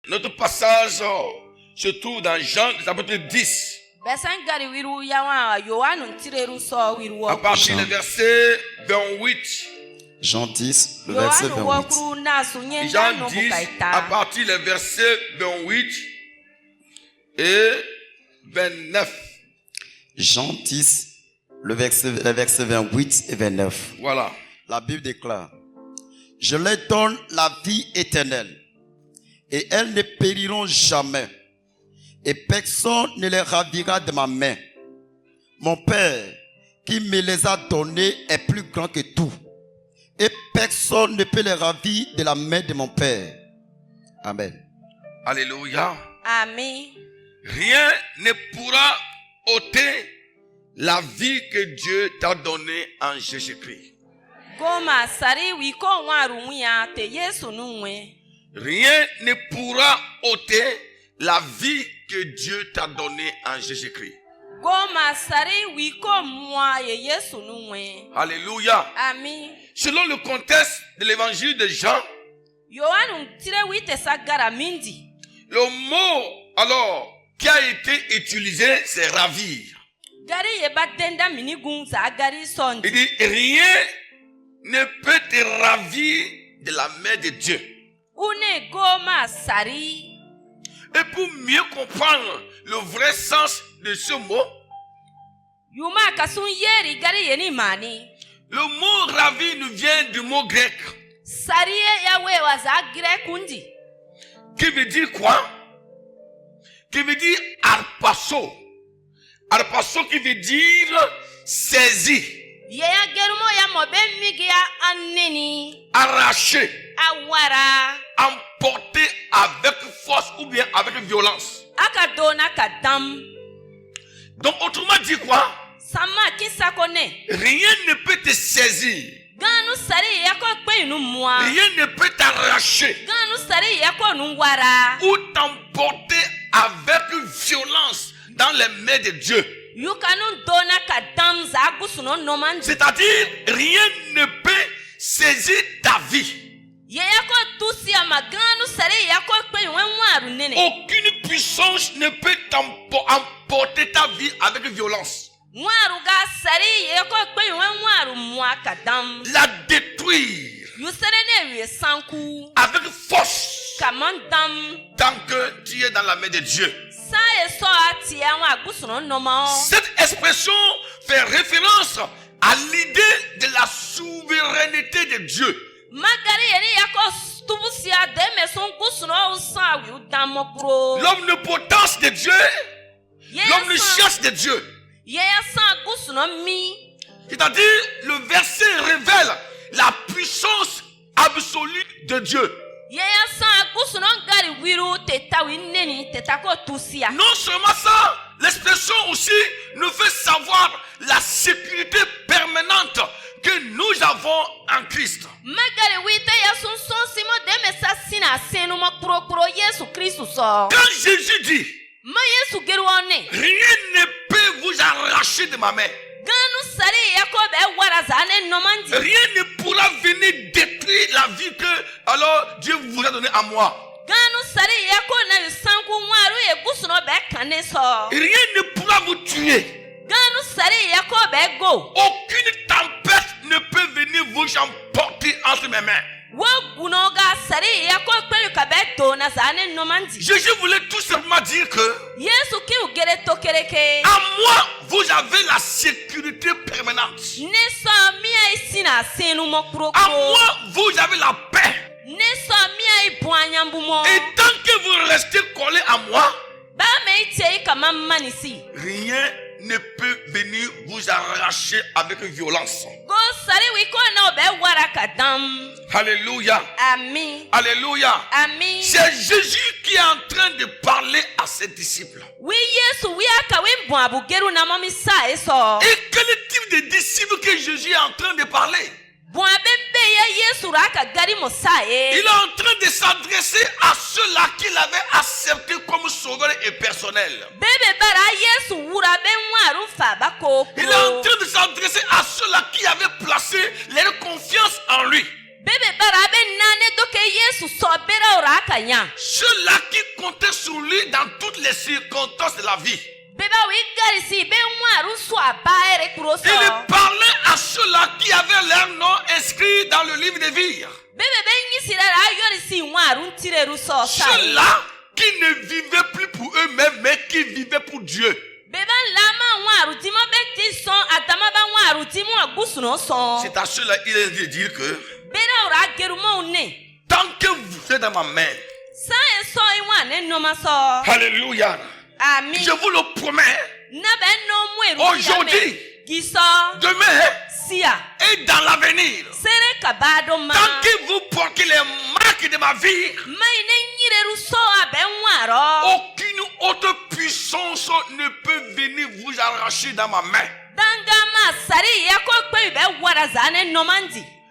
Notre passage se trouve dans Jean chapitre 10. À partir du verset 28. Jean 10, le verset 28. Jean 10, à partir du verset 28 et 29. Jean 10, les versets 28 et 29. Voilà. La Bible déclare: je leur donne la vie éternelle, et elles ne périront jamais, et personne ne les ravira de ma main. Mon Père, qui me les a donnés, est plus grand que tout, et personne ne peut les ravir de la main de mon Père. Amen. Alléluia. Amen. Rien ne pourra ôter la vie que Dieu t'a donnée en Jésus-Christ. Rien ne pourra ôter la vie que Dieu t'a donnée en Jésus-Christ. Alléluia. Amen. Selon le contexte de l'évangile de Jean, le mot alors qui a été utilisé, c'est ravir. Il dit rien ne peut te ravir de la main de Dieu. Et pour mieux comprendre le vrai sens de ce mot, le mot ravir nous vient du mot grec qui veut dire quoi? Qui veut dire arpasso. Arpasso qui veut dire saisi, arraché, emporté avec force ou bien avec violence. Donc autrement dit quoi? Rien ne peut te saisir. Rien ne peut t'arracher ou t'emporter avec violence dans les mains de Dieu. C'est-à-dire, rien ne peut saisir ta vie. Aucune puissance ne peut emporter ta vie avec violence. La détruire avec force tant que tu es dans la main de Dieu. Cette expression fait référence à l'idée de la souveraineté de Dieu. L'omnipotence de Dieu, l'omniscience de Dieu. C'est-à-dire, le verset révèle la puissance absolue de Dieu. Non seulement ça, l'expression aussi nous fait savoir la sécurité permanente que nous avons en Christ. Quand Jésus dit, rien ne peut vous arracher de ma main, rien ne pourra venir détruire la vie que alors Dieu vous a donnée à moi. Rien ne pourra vous tuer. Aucune tempête ne peut venir vous emporter entre mes mains. Jésus voulait tout simplement dire que à moi vous avez la sécurité permanente. À moi vous avez la paix. Et tant que vous restez collé à moi, rien ne peut venir vous arracher avec violence. Alléluia. Amen. Alléluia. Amen. C'est Jésus qui est en train de parler à ses disciples. Et quel type de disciples que Jésus est en train de parler? Il est en train de s'adresser à ceux-là qu'il avait acceptés comme sauveur et personnel. Il est en train de s'adresser à ceux-là qui avaient placé leur confiance en lui. Ceux-là qui comptaient sur lui dans toutes les circonstances de la vie. Il parlait à ceux-là qui avaient leur nom inscrit dans le livre des vies. Ceux-là qui ne vivaient plus pour eux-mêmes, mais qui vivaient pour Dieu. C'est à ceux-là qu'il est de dire que tant que vous êtes dans ma main, alléluia, je vous le promets, aujourd'hui, demain et dans l'avenir, tant que vous portez les marques de ma vie, aucune autre puissance ne peut venir vous arracher dans ma main.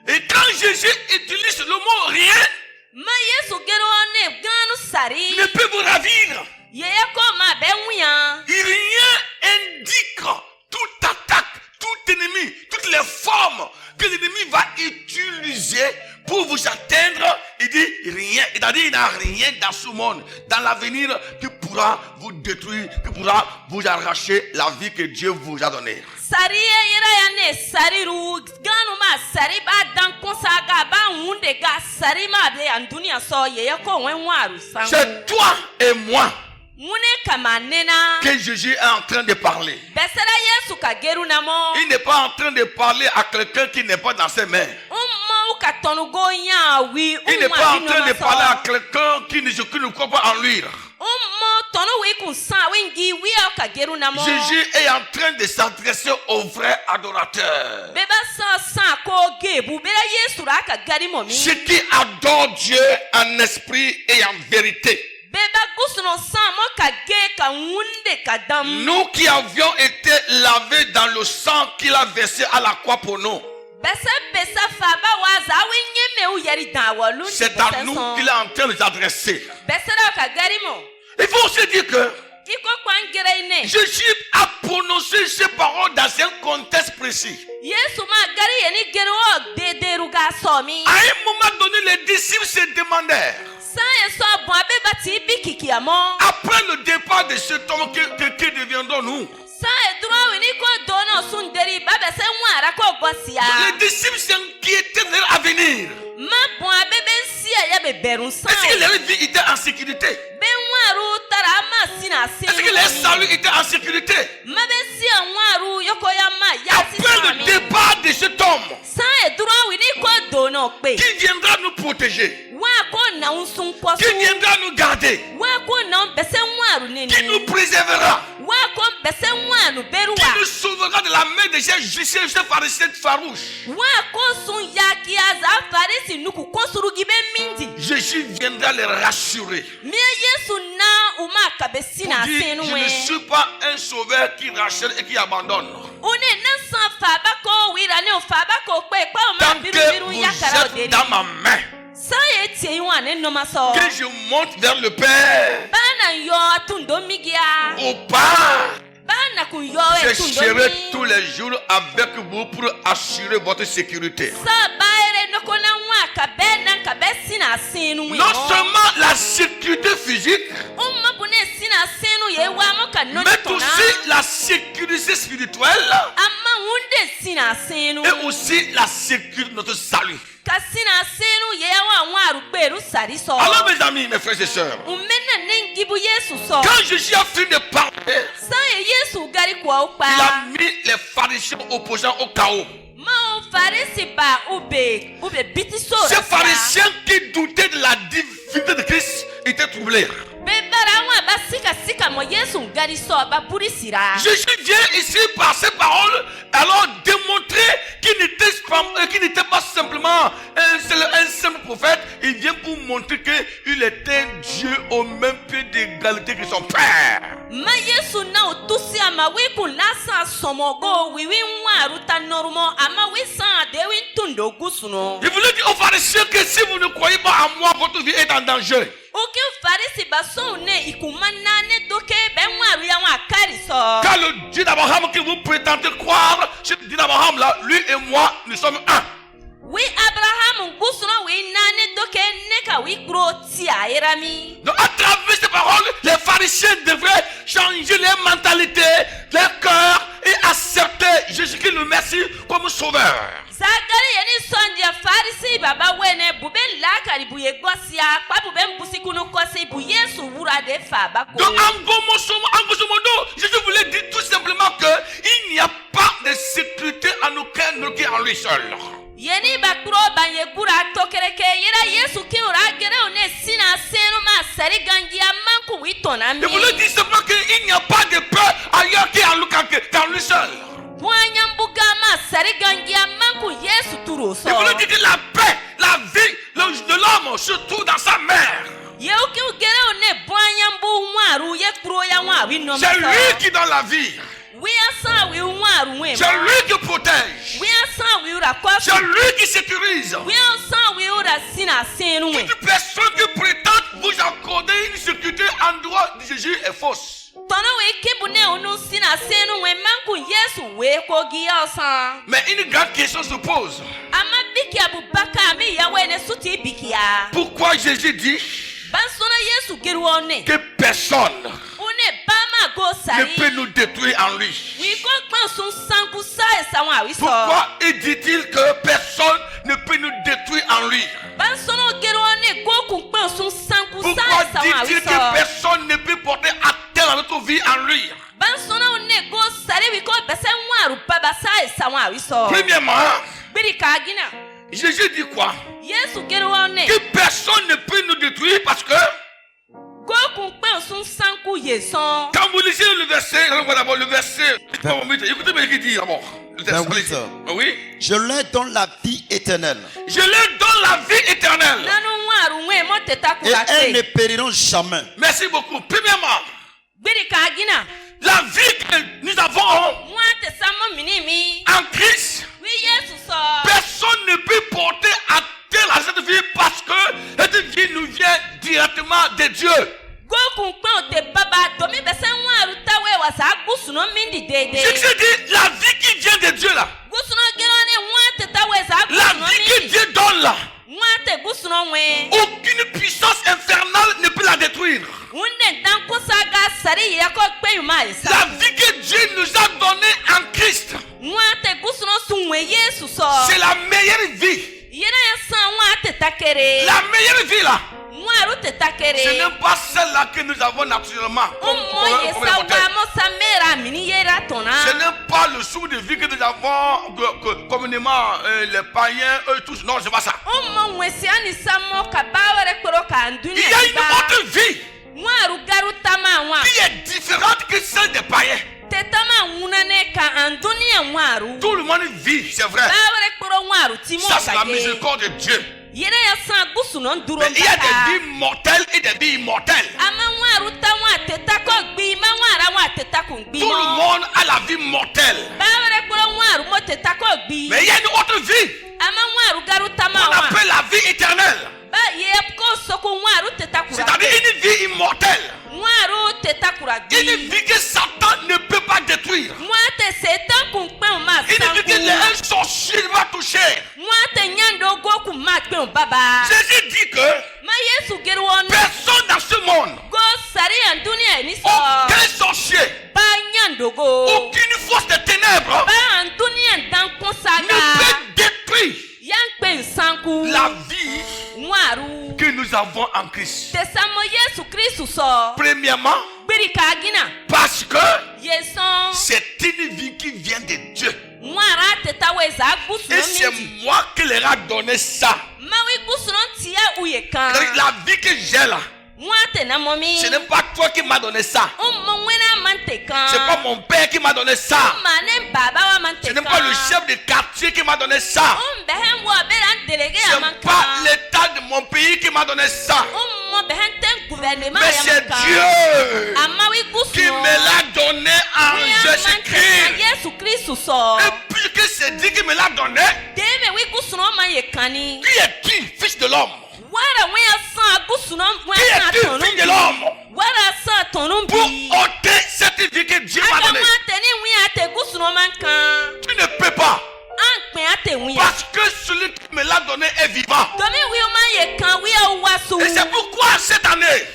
Et quand Jésus utilise le mot rien, ne peut vous ravir. Rien indique toute attaque, tout ennemi, toutes les formes que l'ennemi va utiliser pour vous atteindre. Il dit rien, c'est-à-dire il n'y a rien dans ce monde, dans l'avenir, qui pourra vous détruire, qui pourra vous arracher la vie que Dieu vous a donnée. C'est toi et moi que Jésus est en train de parler. Il n'est pas en train de parler à quelqu'un qui n'est pas dans ses mains. Il n'est pas en train de parler à quelqu'un qui ne croit pas en lui. Jésus est en train de s'adresser aux vrais adorateurs. Ceux qui adorent Dieu en esprit et en vérité. Nous qui avions été lavés dans le sang qu'il a versé à la croix pour nous. C'est à nous qu'il est en train de s'adresser. Il faut aussi dire que Jésus a prononcé ces paroles dans un contexte précis. À un moment donné, les disciples se demandèrent, après le départ de cet homme, que deviendrons-nous? Les disciples s'inquiétaient de leur avenir. Est-ce que leur vie était en sécurité? Est-ce que leur salut était en sécurité? Après le départ de cet homme, qui viendra nous protéger? Qui viendra nous garder? Qui nous préservera? Qui nous sauvera de la main de ces pharisiens farouches? Jésus viendra les rassurer. Pour dire, je ne suis pas un sauveur qui rachète et qui abandonne. Tant que vous êtes dans ma main, que je monte vers le Père, au Père, je serai tous les jours avec vous pour assurer votre sécurité. Non seulement la sécurité physique, mais aussi la sécurité spirituelle et aussi la sécurité de notre salut. Alors mes amis, mes frères et sœurs, quand Jésus a fini de parler, il a mis les pharisiens opposants au chaos. Ces pharisiens qui doutaient de la divinité de Christ étaient troublés. Jésus vient ici par ces paroles alors démontrer qu'il n'était pas simplement un simple prophète. Il vient pour montrer qu'il était un Dieu au même pied d'égalité que son Père. Il voulait dire aux pharisiens que si vous ne croyez pas à moi, votre vie est en danger. Car le Dieu d'Abraham que vous prétendez croire, ce Dieu d'Abraham là, lui et moi, nous sommes un. Donc à travers ces paroles, les pharisiens devraient changer leur mentalité, leur cœur et accepter Jésus-Christ le Messie comme sauveur. Donc en grosso modo, Jésus voulait dire tout simplement qu'il n'y a pas de sécurité en aucun en lui seul. Il voulait dire simplement qu'il n'y a pas de peur ailleurs qu'en lui seul. Il voulait dire que la paix, la vie de l'homme se trouve dans sa mère. C'est lui qui donne la vie. C'est lui qui protège. C'est lui qui sécurise. Toute personne qui prétend vous accorder une sécurité en droit de Jésus est fausse. Mais une grande question se pose. Pourquoi Jésus dit que personne ne peut nous détruire en lui? Pourquoi dit-il que personne ne peut nous détruire en lui? Pourquoi dit-il que personne ne peut porter à terre notre vie en lui? Premièrement, Jésus dit quoi? Que personne ne peut nous détruire parce que quand vous lisez le verset, d'abord le verset, écoutez bien ce qu'il dit d'abord. Oui. Je leur donne la vie éternelle. Je leur donne la vie éternelle. Et elles ne périront jamais. Merci beaucoup. Premièrement, la vie que nous avons en Christ, personne ne peut porter à terre cette vie parce que cette vie nous vient directement de Dieu. Je dis la vie qui vient de Dieu là. La vie que Dieu donne là. Aucune puissance infernale ne peut la détruire. La vie que Dieu nous a donnée en Christ, c'est la meilleure vie. La meilleure vie là, ce n'est pas celle-là que nous avons naturellement. Ce n'est pas le sou de vie que nous avons communément les païens, eux tous. Non, c'est pas ça. Il y a une autre vie qui est différente que celle des païens. Tout le monde vit, c'est vrai. Ça, c'est la miséricorde de Dieu. Mais il y a des vies mortelles et des vies immortelles. Tout le monde a la vie mortelle. Mais il y a une autre vie qu'on appelle la vie éternelle. C'est-à-dire une vie immortelle. Une vie que Satan ne peut pas détruire. Une vie que les sorciers va toucher. Jésus dit que personne dans ce monde, aucun sorcier, aucune force de ténèbres ne peut détruire la vie que nous avons en Christ. Premièrement, parce que c'est une vie qui vient de Dieu. Et c'est moi qui leur a donné ça. La vie que j'ai là, ce n'est pas toi qui m'as donné ça. C'est pas mon père qui m'a donné ça. Ce n'est pas le chef de quartier qui m'a donné ça. Ce n'est pas l'état de mon pays qui m'a donné ça. Mais c'est Dieu qui me l'a donné en Jésus-Christ. Et puisque c'est Dieu qui me l'a donné, qui est qui, fils de l'homme? Qui est-tu, fils de l'homme? Pour ôter cette vie que Dieu m'a donnée. Tu ne peux pas. Parce que celui qui me l'a donné est vivant. Et c'est pourquoi cette année,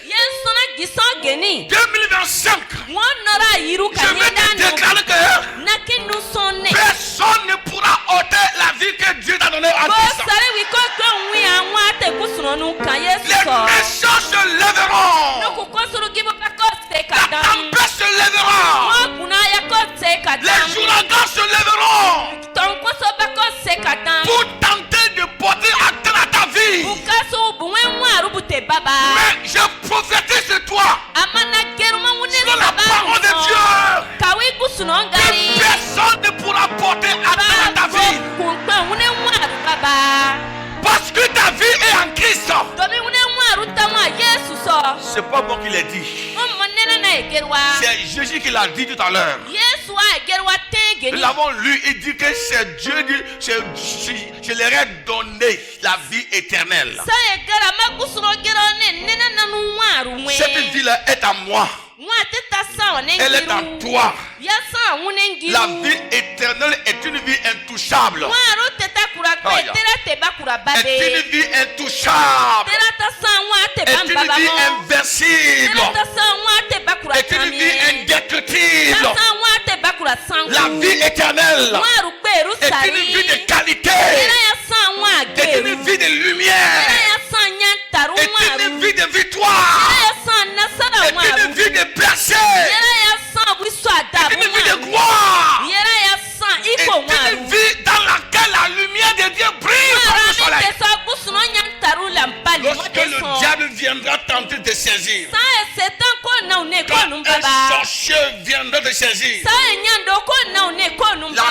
2025, je vais te déclarer que personne ne pourra ôter la vie que Dieu t'a donnée en Christ. Les méchants se lèveront. La tempête se lèvera. Les ouragans se lèveront pour tenter de porter atteinte à ta vie. Mais je prophétise sur toi, selon la parole de Dieu, que personne ne pourra porter atteinte à ta vie. Parce que ta vie est en Christ. C'est pas moi qui l'ai dit. C'est Jésus qui l'a dit tout à l'heure. Nous l'avons lu, il dit que c'est Dieu dit, je leur ai donné la vie éternelle. Cette vie-là est à moi. Elle est à toi. La vie éternelle est une vie intouchable. Est une vie intouchable. Est une vie invincible. Est une vie indestructible. La vie éternelle est une vie de qualité. Est une vie de lumière. Est une vie de victoire. Est une vie de percée. Est une vie de gloire. Est une vie dans laquelle la lumière de Dieu brille comme le soleil. Lorsque le diable viendra tenter de saisir, quand un sorcier viendra te saisir, la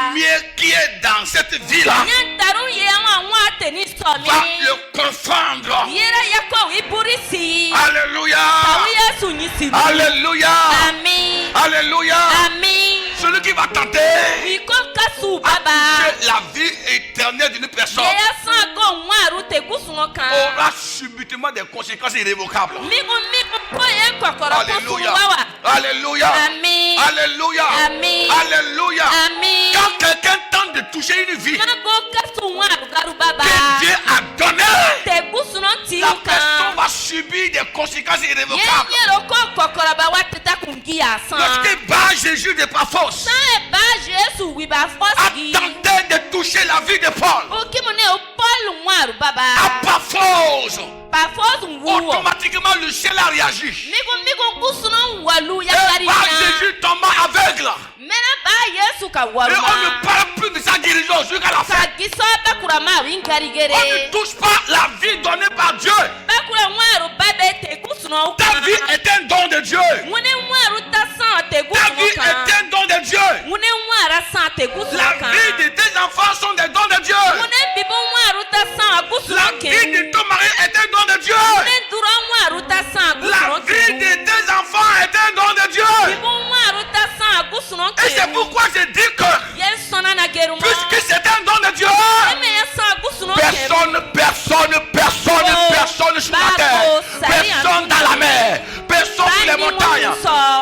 lumière qui est dans cette vie-là va le confondre. Alléluia. Alléluia. Alléluia. Celui qui va tenter la vie éternelle d'une personne aura subitement des conséquences irrévocables. Alléluia. Alléluia. Alléluia. Alléluia. Quand quelqu'un tente de toucher une vie que Dieu a donnée, la personne va subir des conséquences irrévocables. Lorsqu'il bat Jésus de par force, a tenté de toucher la vie de Paul, à par force, automatiquement le ciel a réagi. Et par Jésus tomba aveugle. Et on ne parle plus de sa guérison jusqu'à la fin. On ne touche pas la vie donnée par Dieu. Ta vie est un don de Dieu. Ta vie est un don de Dieu. La vie de tes enfants sont des dons de Dieu. La vie de ton mari est un don de Dieu. La vie de tes enfants est un don de Dieu. Et c'est pourquoi je dis que puisque c'est un don de Dieu, personne sur la terre, personne dans la mer, personne sur les montagnes,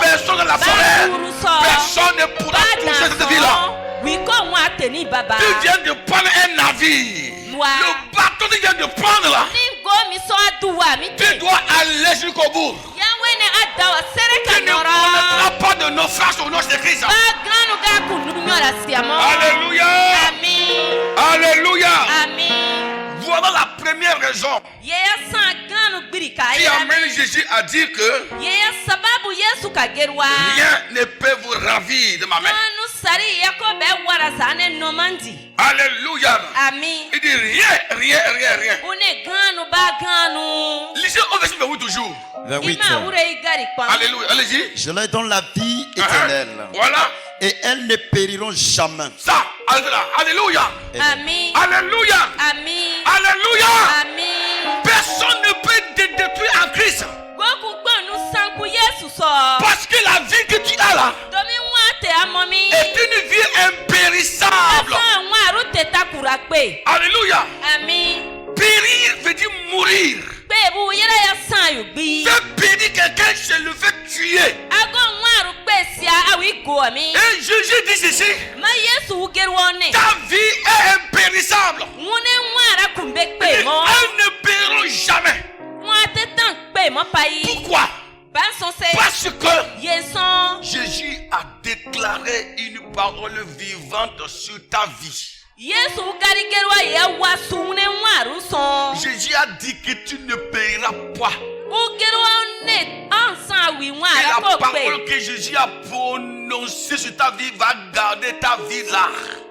personne dans la forêt, personne ne pourra toucher cette vie-là. Tu viens de prendre un navire. Le bateau que tu viens de prendre là, tu dois aller jusqu'au bout. Tu ne connaîtras pas de naufrage au nom de Christ. Alléluia. Alléluia. Voilà la première raison qui amène Jésus à dire que rien ne peut vous ravir de ma main. Alléluia. Il dit rien. Lisez au verset 28 toujours. 28. Alléluia. Allez-y. Je leur donne la vie éternelle. Voilà. Et elles ne périront jamais. Ça, alléluia. Amen. Alléluia. Amen. Alléluia. Amen. Personne ne peut te détruire en Christ. Parce que la vie que tu as là est une vie impérissable. Alléluia. Amen. Périr veut dire mourir. Faire périr quelqu'un, c'est le fait tuer. Et Jésus dit ceci: ta vie est impérissable. Elles ne périront jamais. Pourquoi? Parce que Yeson Jésus a déclaré une parole vivante sur ta vie. Yesu garigerwa ya wasune waru son. Jésus a dit que tu ne paieras pas. Ugerwa ne ansa wi Et wara la ko parole pe. que Jésus a prononcée sur ta vie va garder ta vie là.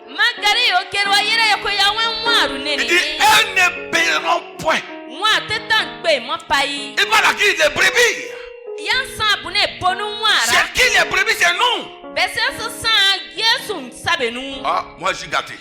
Magari ogerwa yere yako ya wen waru Il neni. dit, elles ne paieront point. Wa tetan pe mo pai. Il va la qui les brebis. Yansa bune bonu wara. C'est qui les brebis? C'est nous. Bese san Yesu sabenu. Ah, moi je suis gâté.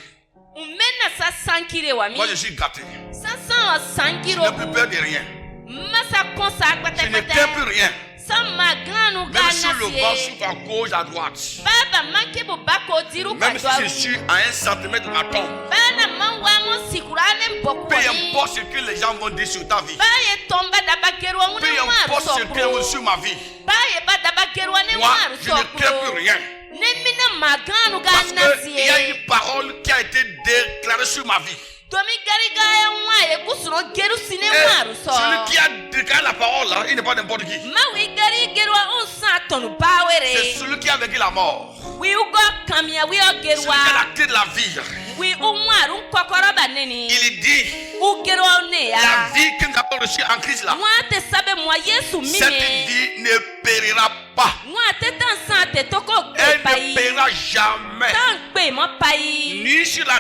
Umena sa sankire wa mi. Moi je suis gâté. Sa san Je sankiro. n'ai plus peur de rien. Masa konsa Je ne kwata crains plus rien. Sa maganu Même si le vent gana souffle à gauche, à droite. Baba manke bo bako diru Même si kadwa. je suis à 1 centimètre de ma tombe. Bana manwa mo sikurane mboko. Peu importe ce que les gens vont dire sur ta vie. Baye tomba dabakero Peu une importe ce maru qu'ils vont sokro. sur ma vie. Baye ba dabakero ne Moi, maru je ne crains sokro. plus rien. Nemina maganu Parce gana qu'il y a sie. une parole qui a été déclarée sur ma vie. Domi gari gaya waye kusuro geru sine Et maru so. celui qui a déclaré la parole là, il n'est pas n'importe qui. Mawi gari gerwa unsa tonu C'est bawere. celui qui a vécu la mort. Wi ugo kamia wi Celui qui a ogerwa. la clé de la vie. Wi umwaru kokoro baneni. Il dit, Ugerwa ne la ya. vie que nous avons reçue en Christ là, Moi te sabe moi Yesu cette mine. vie ne périra pas. Moi te tan sante toko Elle gbe ne pai. périra jamais. Tan gbe mo pai. Ni sur la,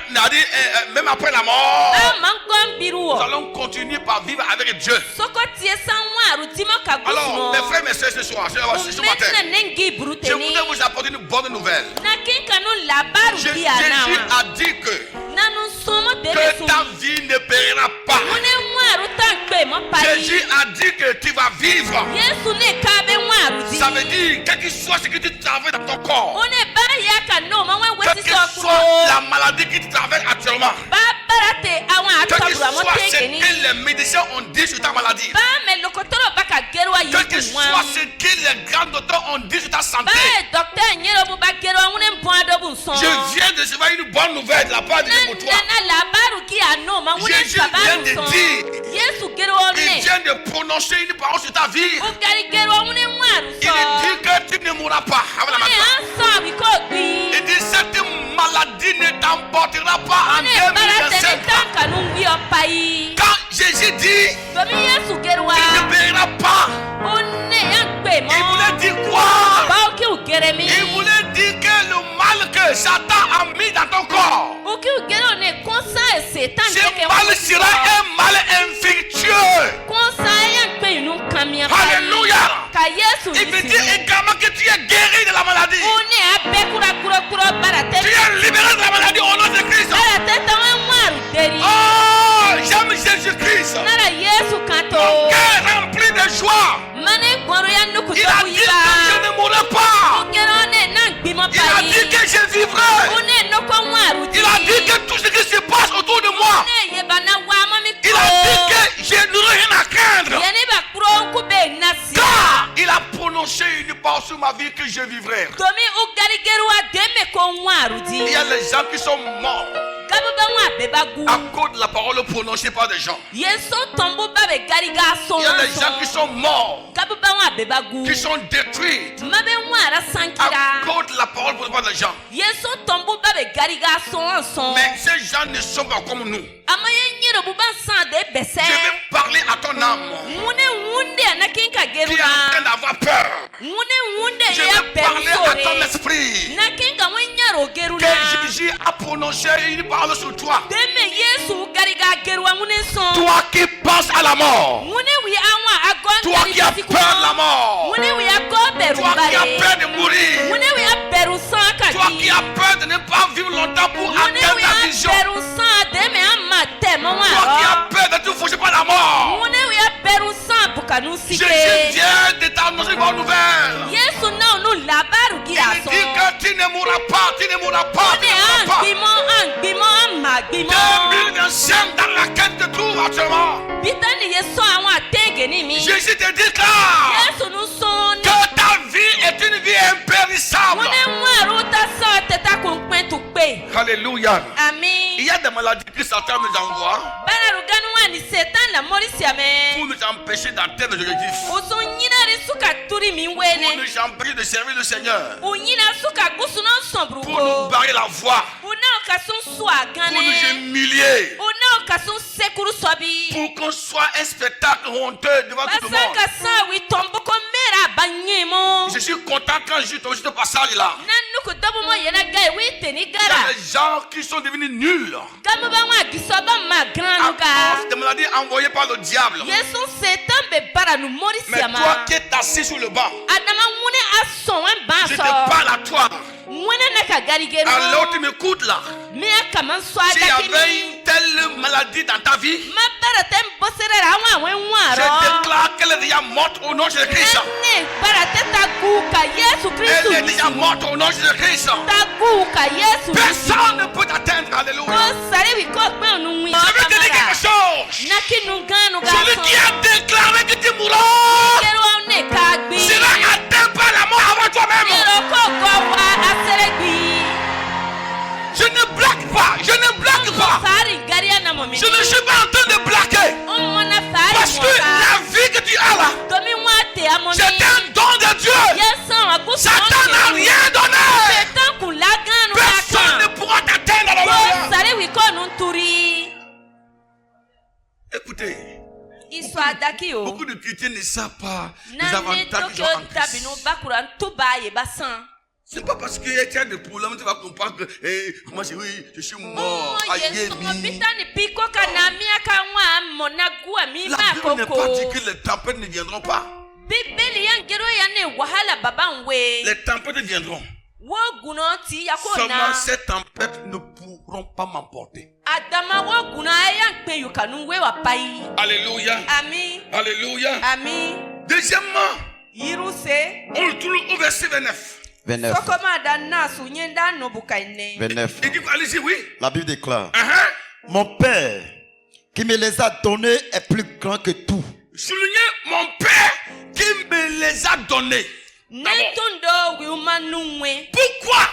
même après la mort. A man gon biru Nous o. allons continuer par vivre avec Dieu. Soko tie san waru dimo ka Alors, mes gusuno. frères et mes sœurs, ce soir, ce matin, Umena nengi je bruteni. voudrais vous apporter une bonne nouvelle. Na kinka no labaru Jésus dia na. a dit que Nanu somo ta debe vie ne périra pas. Mune waru tan gbe mo pai. Jésus a dit que tu vas vivre. Yesu ne ka be waru di. Ça veut dire, quel que soit ce que tu traverses dans ton corps, One ba ya ka no ma wen quelle wesi que so soit kuro. la maladie qui te traverse actuellement, Ba barate awan quel que atabura mo soit ce tekeni. que les médecins ont dit sur ta maladie, Ba me lokotoro baka gerwa quel que yiku soit wan. ce que les grands docteurs ont dit sur ta santé, Ba docteur nyero bu ba gerwa wune mpo adobu son. je viens de recevoir une bonne nouvelle de la part de Dieu pour toi. Na labaru ki ano ma wune Jésus vient sabaru de son. dire, Yesu gerwa il ne. vient de prononcer une parole sur ta vie. Ugari gerwa wune waru Il so. dit que tu ne mourras pas. Avec la One main. ansa bi ko gbi. Il dit cette maladie ne t'emportera pas en One barate 2025. ne tanka nu wi opai. Quand Jésus dit, Domi Yesu gerwa. il ne paiera pas. One yan gbe mo. Il voulait dire quoi? Ba ki ugeremi. Il voulait dire que le mal que Satan a mis dans ton corps, Uki ugero ne konsa e setan ce teke mal wo. sera un mal infectieux. Konsa yan gbe inu kamia. Alléluia. Ka Yesu Il veut nisi. dire également que tu es guéri de la maladie. One abe kura kura kura barate. Tu es libéré de la maladie au nom de Christ. Barate tawen waru deri. Oh, j'aime Jésus-Christ. Nara Yesu Mon kanto. cœur rempli de joie. Mane gwaru ya nuku Il a tobu dit que je yiba. ne mourrai pas. Ugero ne nan gbi mo Il a dit pai. que je vivrai. One noko waru di. Il a dit que tout ce qui se passe autour de moi, Ne yeba na wa mami ko. il a dit que je n'aurai rien à craindre. Yene ba kuro kube nasi. Car il a prononcé une parole sur ma vie que je vivrai. Domi ugari geru wa deme ko waru di. Il y a les gens qui sont morts Gabu ba wa beba gu. à cause de la parole prononcée par des gens. Yeso tombo ba be gari ga son. Il y a des gens qui sont morts, Gabu ba wa beba gu. qui sont détruits Mabe wara à sankira. cause de la parole prononcée par des gens. Yeso tombo ba be gari ga son. Mais ces gens ne sont pas comme nous. Amaye nyero bu ba san de bese. Je vais parler à ton âme Mune wunde anakinka qui est en geruna. train d'avoir peur. Mune wunde Je ya vais parler à ton persore. esprit Nakinka wenyaro geruna. que Jésus a prononcé une parole sur toi. Deme Yesu gari ga gerwa mune son. Toi qui penses à la mort. Mune wi awa agon Toi qui as peur de la mort. Mune wi agon beru Toi qui as bare. peur de mourir. Mune wi aberu san ka Toi di. qui as peur de ne pas vivre longtemps pour Mune atteindre wi ta vision. aberu san deme amma temo Toi qui wa. as peur de tout faucher par la mort. Mune wi aberu san bukanu Jésus sike. vient de t'annoncer une bonne nouvelle. Yesu na onu labaru Il gi dit aso. que tu ne mourras pas, tu ne mourras pas, tu Mune ne mourras pas. angbimo amma gbimo. 2025 dans laquelle tu te trouves actuellement. Bitani Yesu awon atege ni mi. Jésus te déclare Yesu nu son. que ta vie est une vie impérissable. Mune waru ta sa teta kun pen tu pe. Alléluia. Il Amen. y a des maladies que Satan nous envoie Bana ruganu wa ni setan la morisi ame. Pour nous empêcher d'atteindre l'objectif. Usu nyina ri suka turi mi Pour wene. nous empêcher de servir le Seigneur. Unyina suka gusu non sombruko. Pour nous barrer la voie. Una okasun swa Pour nous gane. humilier. Una okasun sekuru sobi. Pour qu'on soit un spectacle honteux devant tout le monde. Basaka sa wi tombo ko mera banyemo. Je suis content quand je tombe sur ce passage là. Nanu ko dobo mo yena gai wi teni Il y a gara. des gens qui sont devenus nuls. Gamu ba wa gisoba ma À granuga. cause des maladies envoyées par le diable. Yesu setan be bara nu morisi Mais ama. toi qui es assis sur le banc, Adama wune ason wen je te baso. parle à toi. Wune na ka garigero. Alors tu m'écoutes là. Mi akaman so S'il y avait adakini. une telle maladie dans ta vie, Ma bara tem bosere ra wa wen je waro. déclare qu'elle est déjà morte au nom de Jésus-Christ. Ne bara te taguka Yesu Elle est Kristu. déjà morte au nom de Jésus-Christ. Taguka Yesu. Personne ne peut t'atteindre. Ko Alléluia. sare wi ko pe onu wi. Je veux te dire quelque chose. Nakinu ganu ga. Celui qui a déclaré que tu mourras Kero ne ka gbi. sera atteint par la mort avant toi-même. Kero ko go wa aseregbi. Je ne blague pas. Je ne blague pas. Sari garia na momi. Je ne suis pas en train de blaguer. On mona sari. Parce que la vie que tu as là, Domi wa te amoni. c'est un don de Dieu. Yesan agusu. Satan n'a rien donné. Setan kun laganu ga Personne ne kan. pourra t'atteindre. Ko Alléluia. sare wi ko nun turi. Écoutez, Iso adaki o. beaucoup de chrétiens ne savent pas les Nane avantages qu'ils tokyo ont en tabinu Christ. bakura ntuba ye basan. C'est pas parce que tu as des problèmes, tu vas comprendre que comment c'est, oui, je suis mort. Oh, Aïe, Yesu mo mi. bitani piko kana mi aka wa monagua mi La ma Bible n'est koko. pas dit que les tempêtes ne viendront pas. Bibeli yangero ya ne wahala babanwe. Les tempêtes viendront. Wo guno ti yakona. Seulement ces tempêtes ne pourront pas m'emporter. Adama wo guna yang pe yukanu we wa pai. Alléluia. Ami. Alléluia. Ami. Deuxièmement, Yiruse. on retourne au verset 29. 29. Sokoma da nasu nyenda no bukaine. 29. Il dit quoi? Allez-y, oui. La Bible déclare, Uh-huh. mon Père qui me les a donnés est plus grand que tout. Soulignez mon Père qui me les a donnés. D'abord. Nentundo wi umanumwe. Pourquoi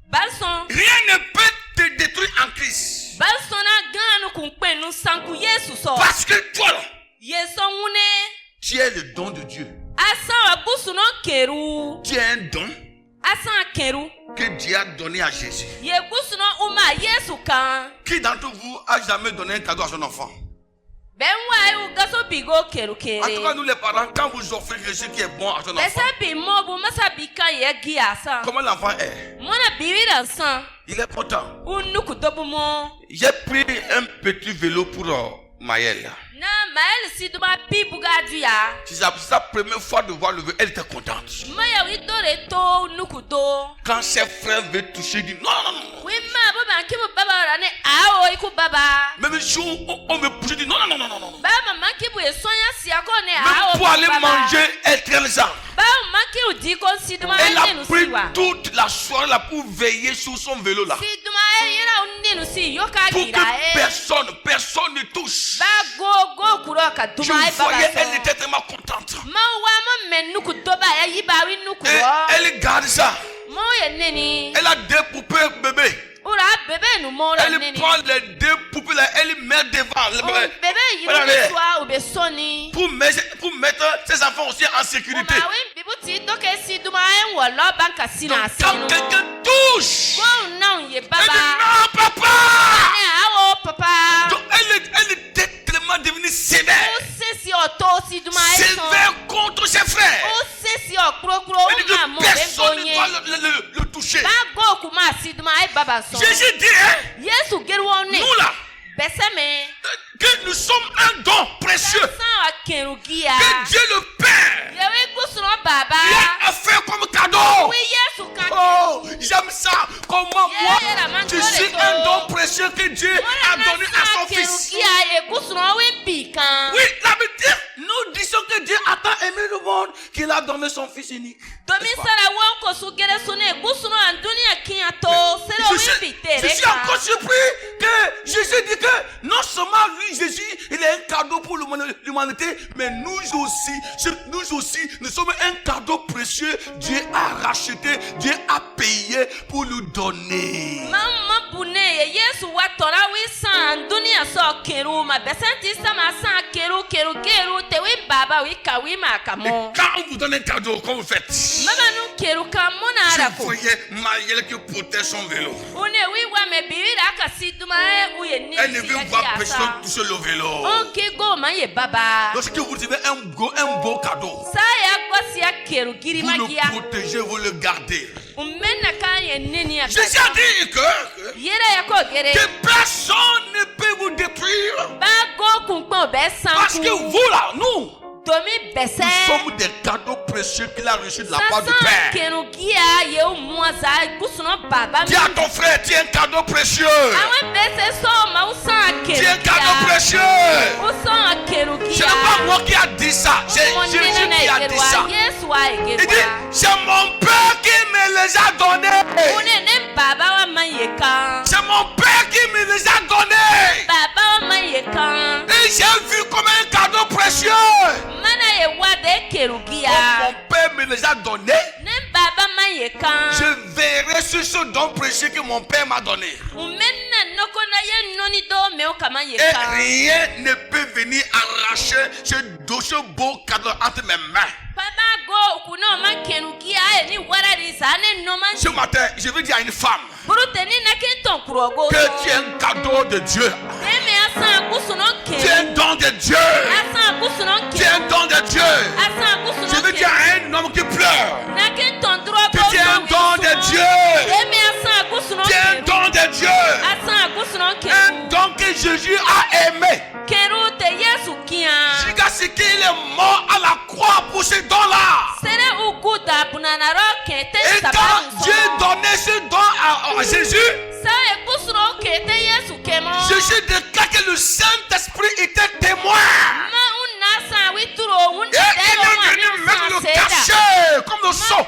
Balson. rien ne peut te détruire en Christ? Balsona ganu kumpe nu sanku Yesu so. Parce que toi, là, Yesu wune. tu es le don de Dieu. Asan agusu no keru. Tu es un don Asan keru. que Dieu a donné à Jésus. Ye gusu no uma Yesu kan. Qui d'entre vous a jamais donné un cadeau à son enfant? Ben wa u gaso bigo keru En tout cas, kere. nous les parents, quand vous offrez quelque chose qui est bon à son enfant, Besa bi mo bu masa bika ye gi asan. comment l'enfant est? Mona bibi dan san. Il est content. Unuku dobu mo. J'ai pris un petit vélo pour Maëlle. Na mael si duma pi buga du ya. C'est sa première fois de voir le vélo, elle était contente. Maya wi dore to nuku do. Quand ses frères veulent toucher, il dit non, non, non. Wi ma bu ban ki bu baba rane awo iku baba. Même si on veut pousser, il dit non, non, non, non, non. Ba mama ki bu esonya si akone Même awo. pour aller manger, elle traîne ça. Ba mama ki u di kon si duma Elle a nenu pris si wa. toute la soirée là pour veiller sur son vélo là. Si duma yira nenu si yoka Pour gira que personne ne touche. Ba go kuro ka Je duma baba voyais, so. elle était tellement contente. Ma wa mo men nuku doba ya yiba wi nuku Et ro. elle garde ça. Mo ye neni. Elle a deux poupées bébés. Ura bebe nu mo ra Elle neni. prend les deux poupées là, elle met devant. le bébé. Bebe yiru Regardez. ni swa ube soni. Pour mettre ses enfants aussi en sécurité. Ma wi bibuti doke si duma en wo lo banka si Donc, na quand sino. quelqu'un touche, Go na ye elle dit baba. non, papa. Ne awo papa. Donc, elle était tellement devenue sévère. O se si o to si duma e so. Sévère contre ses frères. O se si o kuro Elle dit ma mo que ben personne ne bonye. doit le toucher. Ba go kuma si duma e baba so. Jésus dit, hein, Yesu geru one. nous là, Beseme. que nous sommes un don précieux. San akeru gia. Que Dieu le Père Yewe gusuno baba. lui a offert comme cadeau. Wi Yesu kan. Oh, j'aime ça. Comment moi, Yeah, la man je donne suis tout. un don précieux que Dieu a donné à son fils. Gia e gusuno we pikan. Oui, la Bible dit, nous disons que Dieu a tant aimé le monde qu'il a donné son fils unique. Domi N'est-ce pas? sara won ko su gere sune gusuno anduni akin to sero Je we suis bitere encore surpris que Jésus dit que non non seulement lui, Jésus, il est un cadeau pour l'humanité, mais nous aussi, nous sommes un cadeau précieux. Dieu a racheté, Dieu a payé pour nous donner. Mama bune Yesu watora wi san dunia so keru ma besenti sama san keru te wi baba wi ka wi ma Et kamo. quand on vous donne un cadeau, comment vous faites? Mama nu keru kamona Je arako. voyais Marielle qui protège son vélo. Une wi wa me bibira ka siduma e uye ni. Elle ne veut voir personne toucher le vélo. On ki go ma ye baba. Lorsque vous recevez un beau cadeau, Sa ya gosi ya keru giri vous le magia. protégez, vous le gardez. Umena ka ye neni ya. Jésus a dit que Yere ya ko gere. personne ne peut vous détruire. Ba go kunkpo be san Parce que ku. vous là, nous Domi bese. sommes des cadeaux précieux qu'il a reçus de la part du Sasa Père. kerugia ye mwaza kusuno baba Dis à ton frère, tu es un cadeau précieux. awe bese so ma usan Tu es un cadeau kerugia précieux. usan Ce kerugia n'est pas moi qui a dit ça. C'est Jésus qui a dit ça. Yesu wa Il dit, egerwa c'est mon Père qui me les a donnés. unene baba wa mayeka C'est mon Père qui me les a donnés. baba wa mayeka Et j'ai vu comme un cadeau précieux. mana ye wa de Comme kerugia mon Père me les a donnés, ne baba mayeka je verrai sur ce don précieux que mon Père m'a donné. umena noko na ye noni do me o kama Et yeka rien ne peut venir arracher ce beau cadeau entre mes mains. baba go kuno ma kerugia e ni warari zane no man Ce matin, je veux dire à une femme Bruteni na kinton kurogo. que tu es un cadeau de Dieu. Eme asan kusuno Tu es ke. un don de Dieu. Asan kusuno Tu ke. es un don de Dieu. Asan Je kusuno veux ke. dire à un homme qui pleure Na kinton drogo. que tu es un don de Dieu. Eme asan kusuno Tu es un ke. don de Dieu. Asan kusuno ke. Un don que Jésus a aimé. Keru te Yesu kia. Jusqu'à ce qu'il est mort à la croix pour ce don-là. Sere ukuda bunana roke te Et quand Dieu donnait ce don à Jésus, Sa e kusuno ke te Yesu kemo. Jésus déclare que le Saint-Esprit était témoin. Ma unna sa wituro unna Et il est venu même le cacher comme le sceau.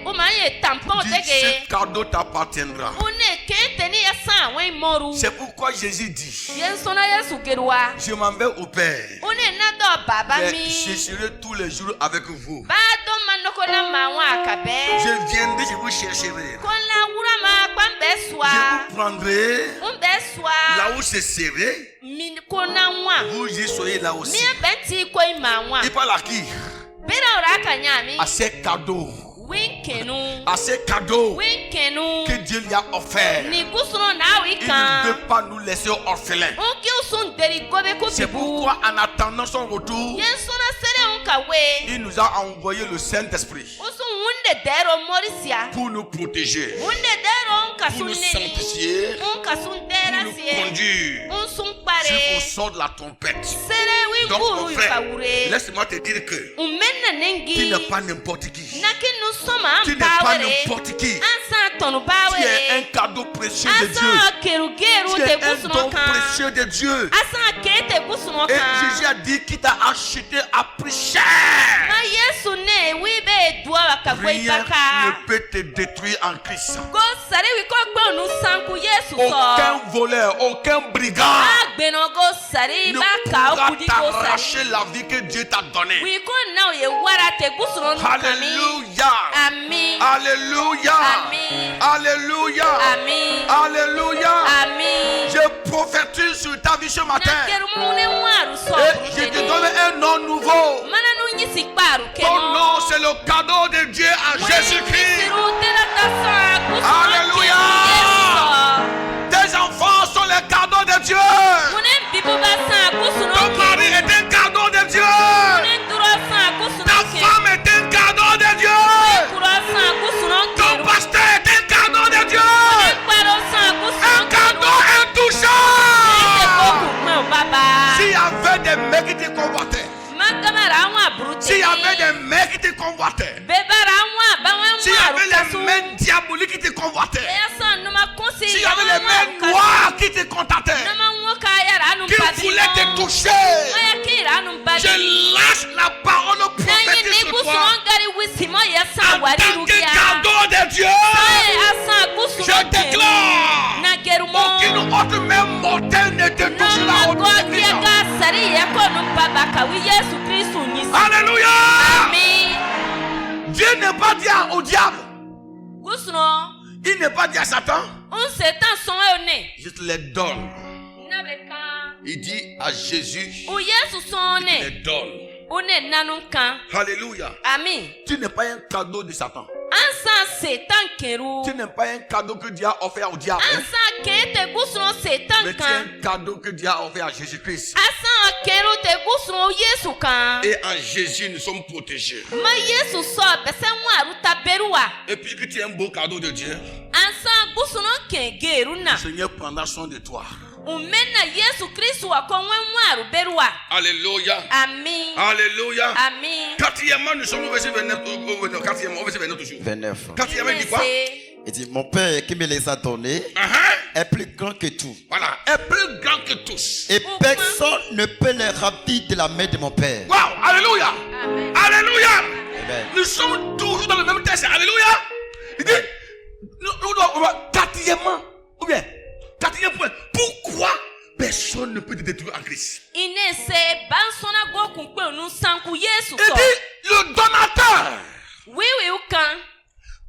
Umaye tampon Dit, tege. ce cadeau t'appartiendra. Une kente ni yasan we moru. C'est pourquoi Jésus dit, Yensona Yesu gerwa. je m'en vais au Père. Une nado baba Mais mi. je serai tous les jours avec vous. Ba do manoko na mawa akabe. Je viendrai, je vous chercherai. Kola wura ma kwambe Je swa. vous prendrai Umbe swa. là où c'est serré. Min kona wa. Vous y soyez là aussi. Mi benti ko ima wa. Il parle à qui? Bira ora kanyami. À ces cadeaux. Winkenu. À ces cadeaux Winkenu. que Dieu lui a offerts. Ni kusuno na Il ne wika. veut pas nous laisser orphelins. Unki usun deri gobe ko C'est bibu. pourquoi en attendant son retour, Yensona sere unka we. il nous a envoyé le Saint-Esprit Usun wunde dero morisia. pour nous protéger, Wunde dero unka pour nous sunne. sanctifier, Unka sun pour dera nous sie. conduire Unsun jusqu'au pare. son de la trompette. Sere wi Donc mon guru frère, yukawure. laisse-moi te dire que Umena tu nengi. n'es pas n'importe qui. Naki nusoma Tu n'es pas ambawere. n'importe qui. Ansa tonu Tu es un bawere. cadeau précieux de Dieu. Asa kerugeru Tu te es un kusuno don kan. précieux de Dieu. Asa kete kusuno Et Jésus kan. a dit qu'il t'a acheté à prix cher. Na Yesu ne wibe dua wakagwe Rien ibaka. ne peut te détruire en Christ. Go sare wi ko gbe onu sanku Yesu so. Aucun voleur, aucun brigand Agbeno go sare ne baka pourra okudi go sare. t'arracher la vie que Dieu t'a donnée. Wi ko na ye wara te kusuno kami. Alléluia. Ami. Alléluia. Amen. Alléluia. Ami. Alléluia. Ami. Je prophétise sur ta vie ce matin. Na keru mune waru so. Et je te donne un nom nouveau. Mana nu nyisi kparu kemo. Ton nom, c'est le cadeau de Dieu à Jésus-Christ. Alléluia. Tes enfants sont les cadeaux de Dieu. Ton mari est un cadeau de Dieu. Ta femme est un cadeau de Dieu. Ton pasteur est un cadeau de Dieu. Un cadeau intouchable. S'il y avait des mecs qui te convoitaient, s'il y avait des mecs qui te convoitaient, s'il y avait les mains diaboliques qui te convoitaient, s'il y avait les mains noires qui te contactaient, qui voulaient te toucher, je lâche la parole prophétique sur toi. En tant que cadeau de Dieu, je déclare aucune autre main mortelle Alléluia. Amen. Dieu n'est pas dit au diable. Gusno. Il n'est pas dit à Satan. Un Satan son né. Je te les donne. Nabeka. Il dit à Jésus. O Yesu son Il né. les donne. O ne nanunkan. Alléluia. Amen. Tu n'es pas un cadeau de Satan. Ansa Satan keru. Tu n'es pas un cadeau que Dieu a offert au diable. Ansa kete gusno Satan Mais tu es kan. un cadeau que Dieu a offert à Jésus-Christ. Asa keru te gusno Yesu kan. Et en Jésus, nous sommes protégés. Ma Yesu so bese nwa ruta beruwa. Et puis que tu es un beau cadeau de Dieu, Ansa gusno kengeru na. le Seigneur prendra soin de toi. Umena Yesu Kristo akonwe nwa beruwa. Alléluia. Amen. Alléluia. Amen. Quatrièmement, nous sommes au verset 29. Quatrièmement, au verset 29 toujours. 29. Quatrièmement, il dit quoi? Il dit, mon Père qui me les a donnés est plus grand que tout. Voilà, est plus grand que tous. Et personne ne peut les ravir de la main de mon Père. Wow, Alléluia. Amen. Alléluia. Amen. Nous sommes toujours dans le même texte. Alléluia. Il dit, nous doit, quatrièmement, ou bien, quatrième point, pourquoi personne ne peut te détruire en Christ? Inese bansona go kunkpe nu sanku Yesu Il so. dit, le donateur. Oui ukan.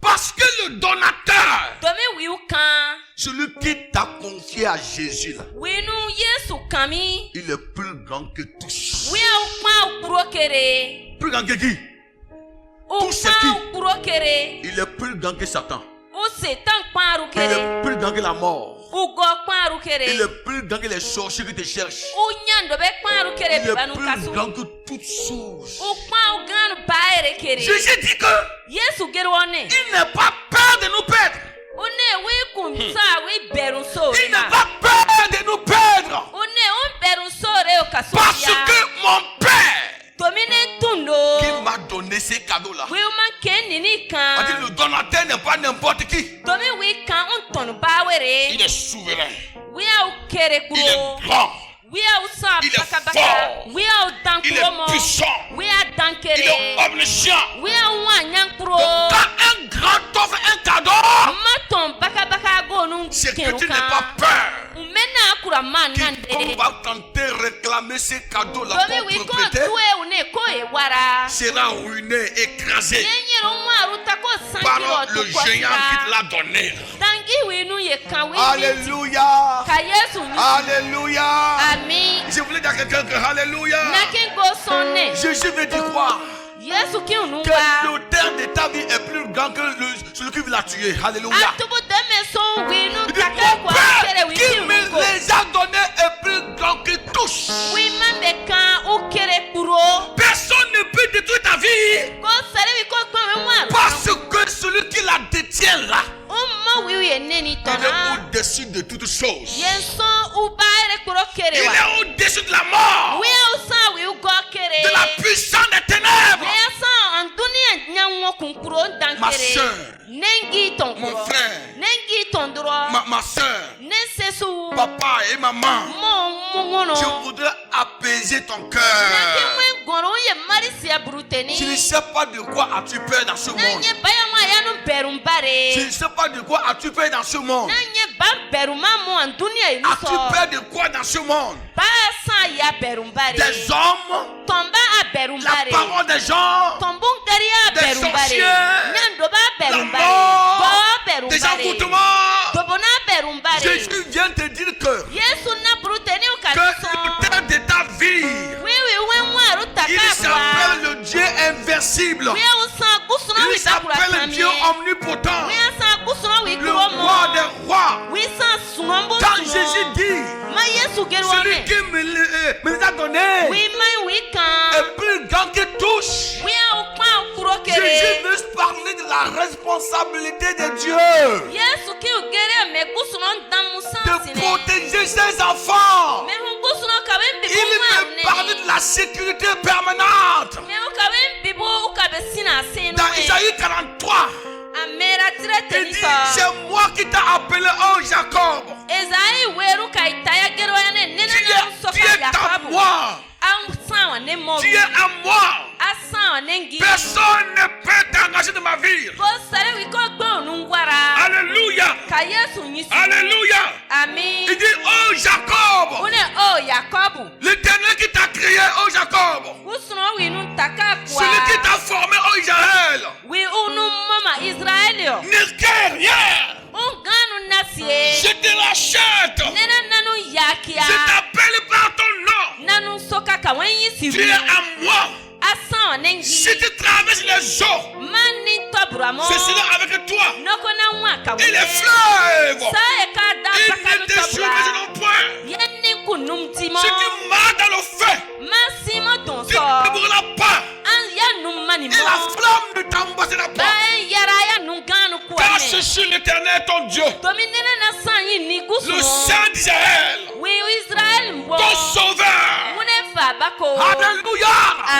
Parce que le donateur, Domi ukan. celui qui t'a confié à Jésus là, Oui nu Yesu kami. il est plus grand que tous. Oui ukma ukuro kere. Plus grand que qui? Tout ce qui- Ukma ukuro kere. Il est plus grand que Satan. U Satan kparu Il kere. est plus grand que la mort. Ugo kparu kere. Il est plus grand que les sorciers qui te cherchent. Unyan dobe kparu kere Il est bibanu plus kasu. grand que toutes choses. Ukma ugan baere kere. Jésus dit que Yesu gerone. il n'a pas peur de nous perdre. Une wi kumsa wi beru so. Il n'a pas peur de nous perdre. Une beru so re o kaso. Parce que mon Père Domine tundo. qui m'a donné ces cadeaux-là. Wi man ken nini On dit kan. le donateur n'est pas n'importe qui. Domi wi kan un ton bawere. Il est souverain. Wi au kere Il est kuro. grand. We are sa Il est baka baka. fort. We are Il est dankuromo. puissant. We are Il est dankere. omniscient. We are one yankro. Quand un grand t'offre un cadeau, Maton baka baka go nun c'est que tu n'as keruka. pas peur. Umena akura man Quiconque nande. va tenter réclamer ces cadeaux-là Domi comme we ko propriété tuwe une ko e wara. sera ruiné, écrasé Yenyero mo aruta ko par sankiro le to géant qui te kwasira. l'a donné. Dangi we nu ye kan we. Alléluia. Ka Yesu ni. Alléluia. Amen. Je voulais dire à quelqu'un que Alléluia. Nakin go sonne. Jésus veut dire quoi? Yesu ki unu Que wa. l'auteur de ta vie est plus grand que celui qui veut la tuer. Alléluia. Atubu deme son we nu Il dit, take mon kwa kere Père we qui ki me unu go. les a donnés est plus grand que tous. Oui, man be kan u kere kuro. Personne ne peut détruire ta vie Ko sare wi ko kwa mo parce que celui qui la détient là, mo wi wi neni il est tona. au-dessus de toutes choses. Yenso u baere kuro Il kere wa. est au-dessus de la mort, Wi u sa wi u go kere. de la puissance des ténèbres. Wi sa an dunia nyanwo kun kuro dan Ma kere. sœur, Nengi ton mon kuro. frère, Nengi ton dro. ma soeur, Nensesu. papa et maman, Mo ngono. je voudrais apaiser ton Nanki cœur. mwen goro ye marisi ya bruteni. Je ne sais pas de quoi as-tu peur dans ce monde. Nanye bayama ya nu berumbare. Je ne sais pas de quoi as-tu peur dans ce monde. Nanye ban beruma mo an dunia ilu As-tu so. peur de quoi dans ce monde? Ba san ya berumbare. Des hommes, Tomba a la berumbare. parole des gens, Tombungari a des berumbare. sorciers, Nyando ba la berumbare. mort, Ba des berumbare. envoûtements. Dobona berumbare. Jésus vient te dire que Yesu na bruteni que ukaliso. l'auteur de ta vie, Wiwi wenwa il rutakabwa. s'appelle le Dieu invincible. Wiya usan kusuna Il witakura s'appelle kami. Dieu omnipotent, Wiya san kusuna le wikuromo. roi des rois. Wisan sunombo Quand suno. Jésus dit, Ma Yesu celui gerwane. qui me les a donnés Wi mai wikan. est plus grand que tous. Wiya ukma ukuro Jésus kere. veut parler de la responsabilité de Dieu Yesu ki ugere me kusuno damusan de sine. protéger ses enfants. Me hun kusuno kaben bibu Il veut parler de la sécurité permanente. Me hun kaben bibu ukabe sina sinu. Dans Isaïe 43, Amera tire il dit, tenisa. c'est moi qui t'ai appelé, oh Jacob. Ezai weru ka itaya gero ya ne nene Tu na es soka à Yakobo. moi. An san wa ne mo. Tu es à moi. Asan wa nengi. Personne ne peut t'engager de ma vie. Ko sare wi ko gbo nungwara. Alléluia. Ka Yesu nyisi. Alléluia. Amen. Il dit, oh Jacob, Une o Yakobu. l'Éternel qui t'a créé, oh Jacob, Usuno wi nun taka kwa. celui qui t'a formé, oh Israël, Wi unu mama Israelio. ne qu'est rien. Unganu nasie. Je te rachète. Nena nanu yakia. Je t'appelle par ton nom. Nanu soka ka wenyi Tu es siru. à moi. Asan nengi. Si tu traverses les eaux, Mani tobramo. je serai avec toi. Noko na nwa ka Et les wenyi. fleuves, Sa e ka da ils bakanu ne te tobra. soumettront point. Yenni kunum timo. Si tu marches dans le feu, Masimo ton tu so. ne brûleras pas. An ya num mani Et mo. la flamme ne t'embrassera Ba pas. yara ya nunganu Car kwame. je suis l'Éternel ton Dieu, Dominene na san yi ni le gusuno. Saint d'Israël, Wi Israel mbo. ton sauveur. Mune fa bako. Alléluia.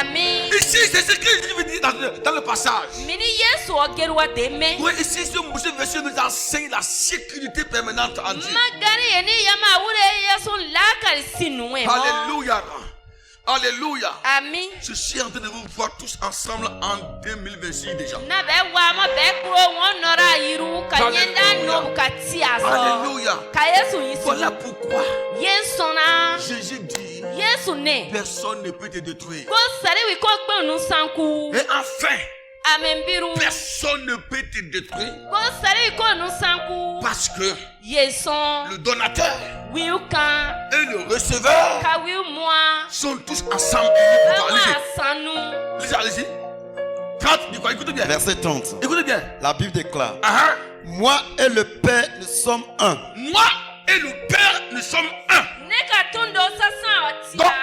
Amen. Ici, c'est ce que je veux dire dans le passage. Mini Yesu ogerwa deme. Oui, ici, ce verset nous enseigne la sécurité permanente en Dieu. Magari yeni yama ure Yesu lakari sinuwe mo. Alléluia. Alléluia. Amen. Je suis en train de vous voir tous ensemble en 2026 déjà. Na be wa mo be kuro won nora yiru ka nyenda Alléluia. no bukati aso. Alléluia. Ka Yesu yisi. Voilà pourquoi Yensona. Jésus dit, Yesu ne. personne ne peut te détruire. Ko sare wi ko gbe nu sanku. Et enfin, Amen biru. personne ne peut te détruire Ko sare wi ko nu sanku. parce que Yeson. le donateur Wi ukan. et le receveur Ka wi moi. sont tous ensemble unis pour Ba parler. wa sanu. Lisez, allez-y. 30, dis quoi, écoutez bien. Verset 30. Écoutez bien. La Bible déclare, Ah, moi et le Père, nous sommes un. moi et le Père, nous sommes un. Ne ka tundo sasan Donc, otia.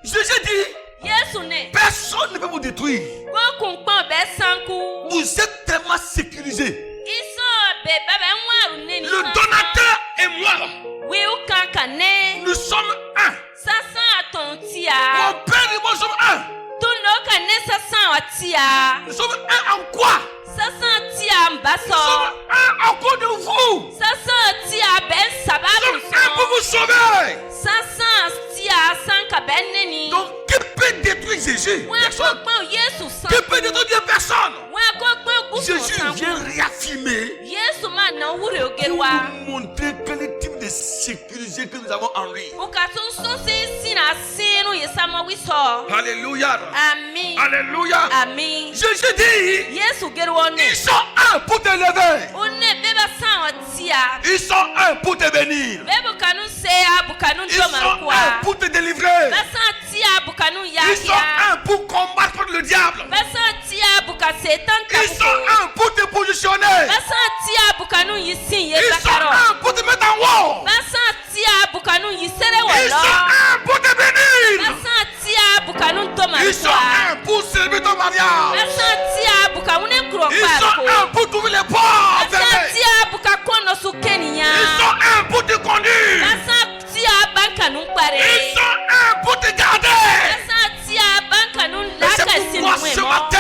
Jésus dit, Yesu ne. personne ne peut vous détruire. Ko kunkpon be sanku. Vous êtes tellement sécurisés. Iso be baba nwaru ne ni. Le donateur et moi, Wi ukan ka ne. nous sommes un. Sasan atontia. Mon Père et moi sommes un. Tundo ka ne sasan otia. Nous sommes un en quoi? Sasan tia Nous mbaso. sommes un en quoi de vous? Sasan tia ben Nous sababu sommes un pour so. vous sauver. Sasan tia sanka ben neni. Donc, qui peut détruire Jésus? Wa Personne. ko gbon Yesu Qui san. peut détruire personne? Wa ko gbon gusu Jésus sanku. vient réaffirmer Yesu ma na wuri pour ogerwa. nous montrer quel est le type de sécurité que nous avons en lui. Ukatu sunsi sina sinu yesama wiso. Alléluia. Amen. Alléluia. Amen. Jésus dit, Yesu gerwa ne. ils sont un pour te lever. Une beba san otia. Ils sont un pour te bénir. Bebu kanu seya bukanu Ils sont ndoma un kwa. pour te délivrer. Basan tia bukanu Ils sont yakia. un pour combattre contre le diable. Basan tia buka setan Ils sont tabuko. un pour te positionner. Basan tia bukanu yisin Ils sont yezakaro. un pour te mettre en haut. Basan tia bukanu yisere Ils sont walo. un pour te bénir. Basan tia bukanu ndoma Ils sont kwa. un pour célébrer ton mariage. Basan tia bukanu kuro Ils sont kwako. un pour trouver les portes. Basan tia buka kono su Kenya. Ils sont un pour te conduire. Basan tia banka nun Ils pare. sont un pour te garder. Basan tia banka nun Et c'est laka pourquoi sinu ce mo. matin,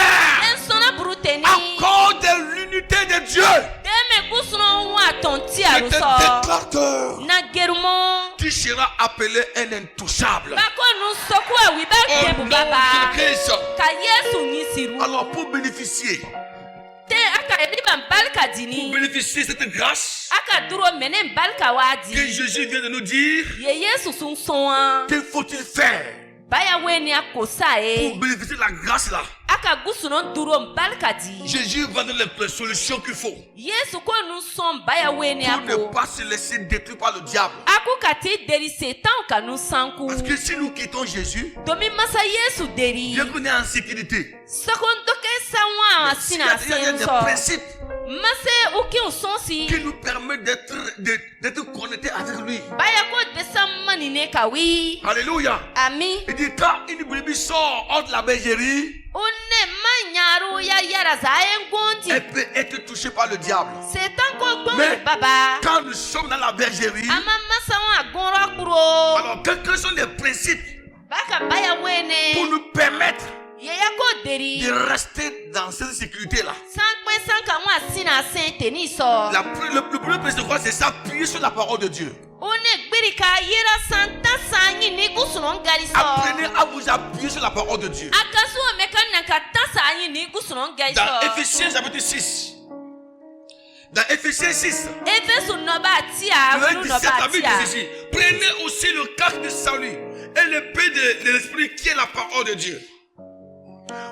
Ensona bruteni. encore de l'unité de Dieu, Deme gusuno wa tonti je te aruso. déclare que Na gerumo. tu seras appelé un intouchable. Bako nu soku awi ba Au kebu nom baba. de Christ. Ka Yesu nyisiru. Alors pour bénéficier Te aka eliba mbalka dini. de cette grâce Aka duro mene mbalka que wadi. Jésus vient de nous dire, Ye Yesu sun soa. que faut-il faire Baya weni akosa pour e. bénéficier de la grâce là? Aka gusuno duro mbalka di. Jésus va donner les solutions qu'il faut Yesu ko nu son baya weni pour ne ako. pas se laisser détruire par le diable. Aku kati deri setan ka nu sanku. Parce que si nous quittons Jésus, Domi masa Yesu deri. bien qu'on est en sécurité, Sekondo ke sawa il y a asina des senso. principes Mase uki usonsi. qui nous permettent d'être connectés avec lui. Baya ko besa mani ne kawi. Alléluia. Ami. Il dit quand une brebis sort hors de la bergerie, Une manyaru ya yara zayen gondi. elle peut être touchée par le diable. Setan ko Mais- gbon baba. Quand nous sommes dans la bergerie, Ama masa wa gonro kuro. alors quels sont les principes Baka baya pour wene. nous permettre Yeya ko deri. de rester dans cette sécurité-là? Sankwe sanka wa sina sente ni so. Le premier principe, c'est quoi? C'est s'appuyer sur la parole de Dieu. Une gbiri ka yira santa sanyi ni gusunon gariso. Apprenez à vous appuyer sur la parole de Dieu. Akasu mekana ka tasanyi ni gusunon gariso. Dans Éphésiens chapitre 6. Dans Éphésiens 6. Efesu nobatia, Le 17 à 8 nobatia. ici. Prenez aussi le casque de salut et l'épée de l'esprit qui est la parole de Dieu.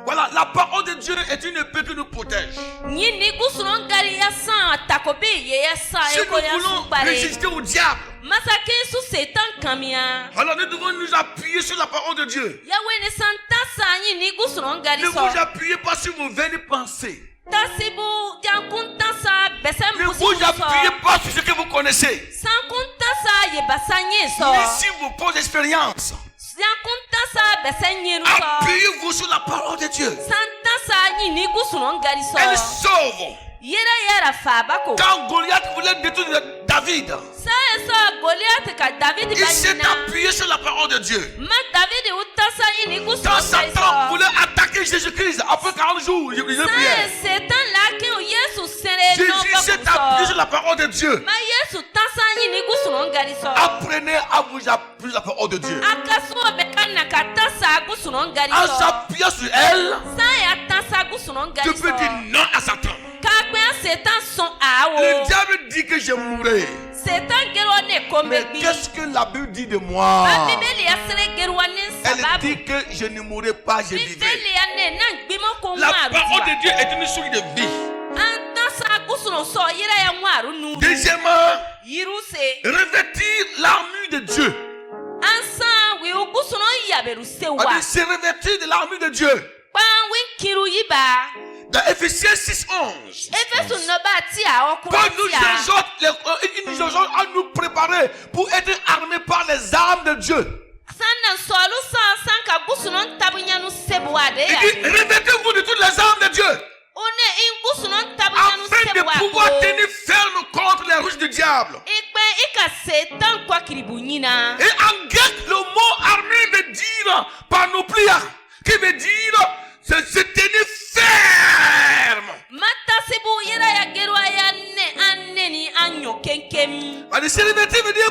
Voilà, la parole de Dieu est une épée qui nous protège. Ni ni gusunon gari ya san takobi ye ya san Si nous eko ya voulons supare. résister au diable, Masake su setan kamia. alors nous devons nous appuyer sur la parole de Dieu. Yawe ne santa sanyi ni gusunon Ne gariso. vous appuyez pas sur vos vaines pensées. Tasibu jankun tasa besem Ne busu vous appuyez so. pas sur ce que vous connaissez. Sankun tasa ye basanye so. Ni sur vos propres expériences. Jankun tasa besenye no so. Appuyez-vous sur la parole de Dieu. Santa sanyi ni gusunon gariso. Elle sauve. Yera yera fabako. Quand Goliath voulait détruire David, Sa Goliath ka David il s'est banina. appuyé sur la parole de Dieu. Ma David utasa ini gusunon Quand Satan gariso. voulait attaquer Jésus-Christ, après 40 jours, il priait. Satan laki o Yesu sere no Jésus s'est appuyé sur la parole de Dieu. Ma Yesu tasa ini gusunon gariso. Apprenez à vous appuyer sur la parole de Dieu. Akasu bekana ka tasa gusunon En gariso. s'appuyant sur elle, Sa ya tasa gusunon tu gariso. peux dire non à Satan. Kakwen Satan son awo. Le diable dit que je mourrai. Satan gero ne Mais komegbi. qu'est-ce que la Bible dit de moi? Ma Bibeli ya sere gero ne Elle sababu. dit que je ne mourrai pas, je vivrai. Bibeli ya ne na gbimo ko La nwaru. parole de Dieu est une source de vie. An tasa gusunon so yira ya nwaru nu. Deuxièmement, Yiru se. revêtir l'armure de Dieu. Ansan wi gusunon yaberu se On wa. dit se revêtir de l'armure de Dieu. Pan win kiru yiba. Dans Éphésiens 6:11. Efesu noba ti a Paul okura nous ti a. exhorte, il nous exhorte à nous préparer pour être armés par les armes de Dieu. Sanna solu san ka gusunon tabunya nu sebuwa de Il ya. dit, revêtez-vous de toutes les armes de Dieu, One in gusunon tabunya nu afin de sebuwa. pouvoir tenir ferme contre les rouges du diable. Ikpe ika Satan kwa kiribu nyina. Et en grec, le mot armure veut dire panoplia, qui veut dire se tenir ferme. Mata sebu yera ya geru ya ne anneni anyo kenkem. Se revêtir veut dire,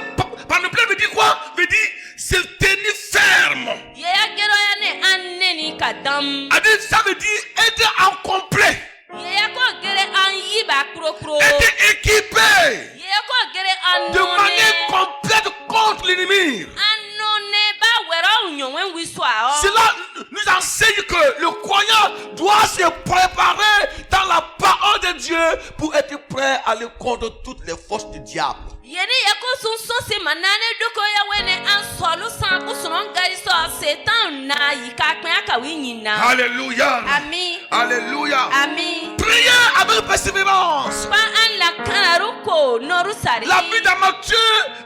panoplia veut dire quoi? Veut dire se tenir ferme. Yeya geru ya ne anneni kadam. Ça veut dire être en complet, Yeya ko gere an yiba krokro. être équipé Yeya ko gere de annone. manière complète contre l'ennemi. Annone ba wera unyon wiswa. Cela nous enseigne que le croyant doit se préparer dans la parole de Dieu pour être prêt à aller contre toutes les forces du diable. Yeni yako sun so se manane doko ya wene an solu san gusunon gari so Satan na yika kwen aka wi nyina. Alléluia. Ami. Alléluia. Ami. Priez avec persévérance. Pa an la kanaruko noru sari. La Bible dans Matthieu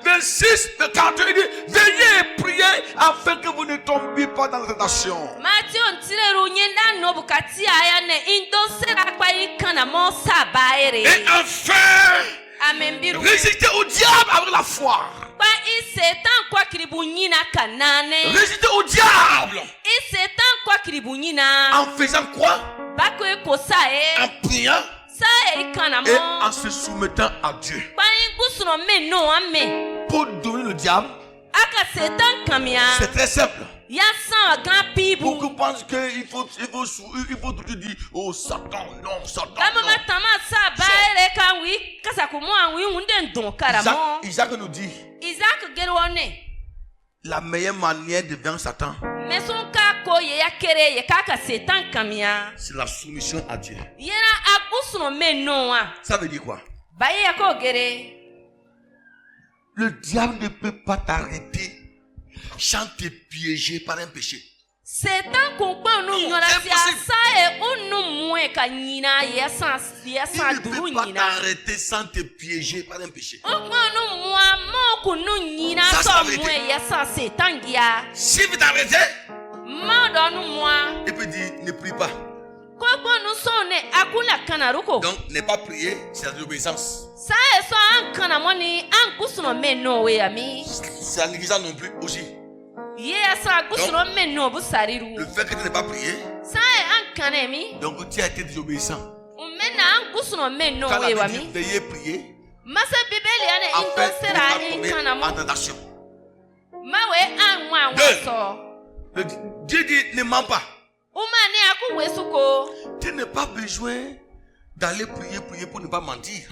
26, 41, il dit, veillez et priez afin que vous ne tombiez pas dans la tentation. Matthew ntireru nyenda no bukati aya ne indo sera kwa ikana mo sabaere. Et enfin, Amen biru. résistez au diable avec la foi. Pa i Satan kwa kiribu nyina kanane. Résistez au diable. I Satan kwa kiribu nyina. En faisant quoi? Bako kosa En priant sa ikana et mo. en se soumettant à Dieu. Pa i gusuno me no ame. Pour dominer le diable, Aka Satan kamia. c'est très simple. Ya san gan pibu. Beaucoup pensent qu'il faut tout dire, oh Satan, non, Satan, Kama non. matama sa baere kan wi kasa ko mo an wi hunde don karamo. Isaac nous dit, Isaac gerone. la meilleure manière de vaincre Satan, Mais son ka ko ye ya kere ye kaka Satan kamia. c'est la soumission à Dieu. Yera agusuno me no a. Ça veut dire quoi? Baye ya ko gere. Le diable ne peut pas t'arrêter sans te piéger par un péché. Satan ko gba nu nyora si asa e unu mwe ka nyina ye san Il ne duru peut pas nyina. t'arrêter sans te piéger par un péché. O gba nu mwa mo ku nu nyina Ça, so ça veut mwe dire- ye san Satan gia. Si vous t'arrêtez, Ma do nu mwa. il peut dire ne prie pas. Ko gba nu so ne akula kanaruko. Donc, ne pas prier, c'est la désobéissance. Sa e so an kana moni an gusuno me no we ami. C'est la négligence non plus aussi. Ye sa gusuno me no bu sariru. Le fait que tu n'aies pas prié, Sa e an kana mi. donc tu as été désobéissant. Umena an gusuno me no Quand we la wa Bible mi. dit veillez prier, Masa bibeli ane afin into de ne sera pas ni tomber kana en mo. tentation. Mawe anwa waso. Dieu dit ne mens pas. Umani aku wesuko. Tu n'as pas besoin d'aller prier pour ne pas mentir.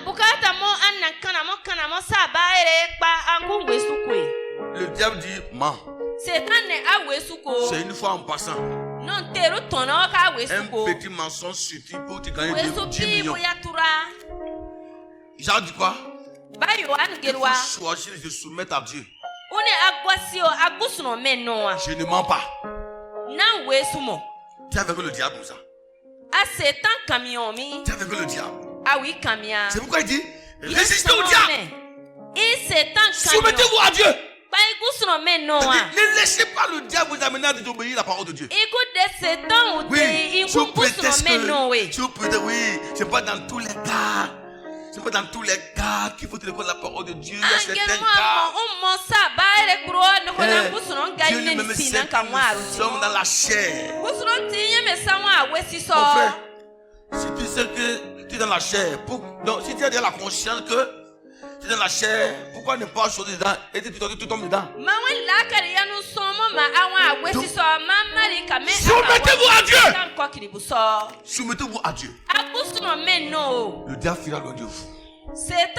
Bukata mo kana mo sabaire pa angu wesukwe. Le diable dit mens. C'est une fois en passant. Non teru tono ka wesuko. Un petit mensonge suffit pour te gagner 10 millions. J'ai dit quoi? Bayo Il faut choisir de se soumettre à Dieu. Je ne mens pas. Tu es avec le diable comme ça. Tu es avec le diable. C'est pourquoi il dit résistez au diable. Soumettez-vous à Dieu. Ne laissez pas le diable vous amener à désobéir la parole de Dieu. Oui, sous prétexte que oui, c'est pas dans tous les cas. C'est pas dans tous les cas qu'il faut te reconnaître la parole de Dieu. Il y a certains cas. Dieu lui-même sait que nous sommes dans la chair. Mon frère, si tu sais que tu es dans la chair, donc si tu as la conscience que tu es dans la chair, pourquoi ne pas choisir dedans et tu tombes dedans? Soumettez-vous à Dieu. Soumettez-vous à Dieu. Le diable fuira loin de vous. C'est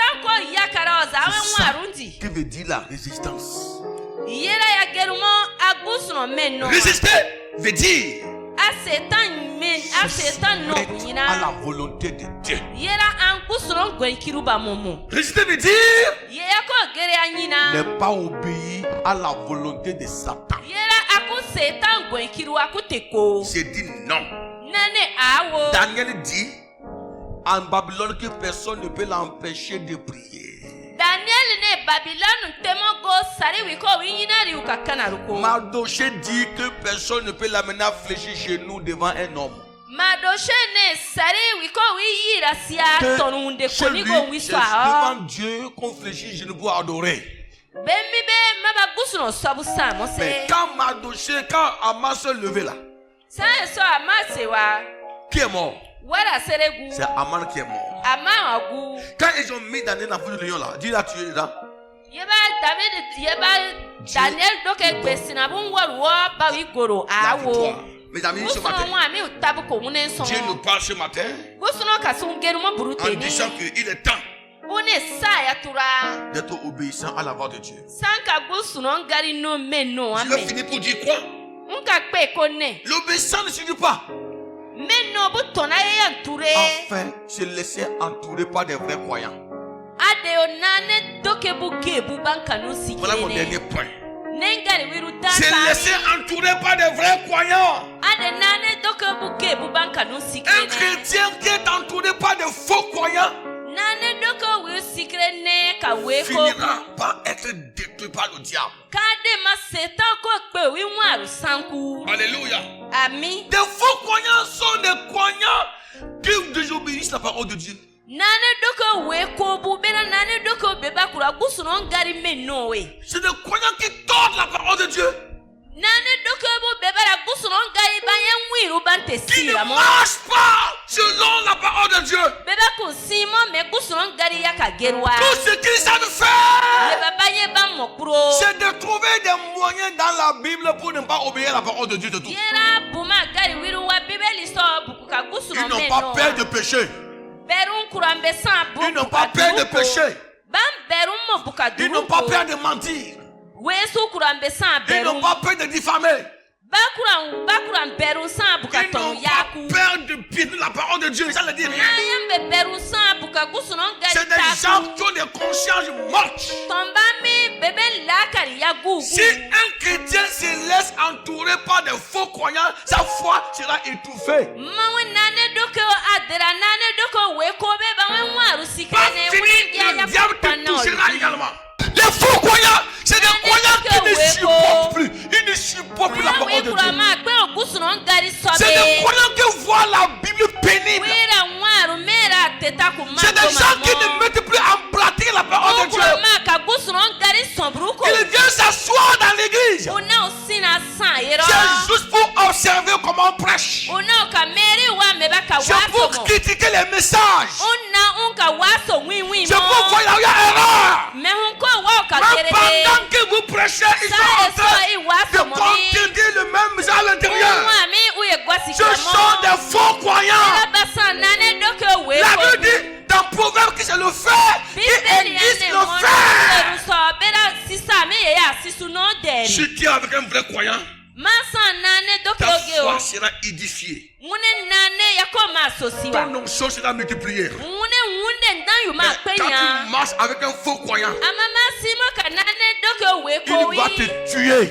ça qui veut dire la résistance. Résister veut dire à la volonté de Dieu. Résister veut dire ne pas obéir à la volonté de Satan. C'est dit non. Daniel dit en Babylone que personne ne peut l'empêcher de prier. Mardoché dit que personne ne peut l'amener à fléchir chez nous devant un homme. Que chez lui, c'est devant Dieu qu'on fléchit genoux pour adorer. Mais quand Mardoché, quand Amas se levait là, qui est mort? C'est Aman qui est mort. Quand ils ont mis Daniel dans le lion là, Dieu l'a tué dedans. Mes amis, ce matin, Dieu nous parle ce matin en disant qu'il est temps d'être obéissant à la voix de Dieu. Je vais finir pour dire quoi? L'obéissance ne suffit pas. Enfin, se laisser entourer par des vrais croyants. Voilà mon dernier point. Se laisser entourer par des vrais croyants. Un chrétien qui est entouré par de faux croyants finira par être détruit par le diable. Alléluia. Des faux croyants sont des croyants qui désobéissent la parole de Dieu. C'est des croyants qui tordent la parole de Dieu. Qui ne marchent pas selon la parole de Dieu. Tout ce qu'ils savent faire, c'est de trouver des moyens dans la Bible pour ne pas obéir à la parole de Dieu de tout. Ils n'ont pas peur de pécher. Ils n'ont pas peur de pécher. Ils n'ont pas peur de mentir. Ils n'ont pas peur de diffamer. Ils n'ont pas peur de piétiner la parole de Dieu. Ça ne dit rien. C'est des gens qui ont des consciences mortes. Si un chrétien se laisse entourer par des faux croyants, sa foi sera étouffée. Pas fini, le diable te touchera également. Les faux croyants, c'est des croyants qui ne supportent plus. Ils ne supportent plus la parole de Dieu. C'est des croyants qui voient la Bible pénible. C'est des gens qui ne mettent plus en pratique la parole de Dieu. Ils viennent s'asseoir dans l'église. C'est juste pour observer comment on prêche. C'est pour critiquer les messages. C'est pour voir là où il y a erreur. pendant que vous prêchez, ils sont en train de contredire le même genre à l'intérieur. Ce sont des faux croyants. La Bible dit dans Proverbe que c'est le fer qui aiguise le fer. Si tu es avec un vrai croyant, ta foi sera édifiée. Ton onction sera multipliée. Mais quand tu marches avec un faux croyant, il va te tuer.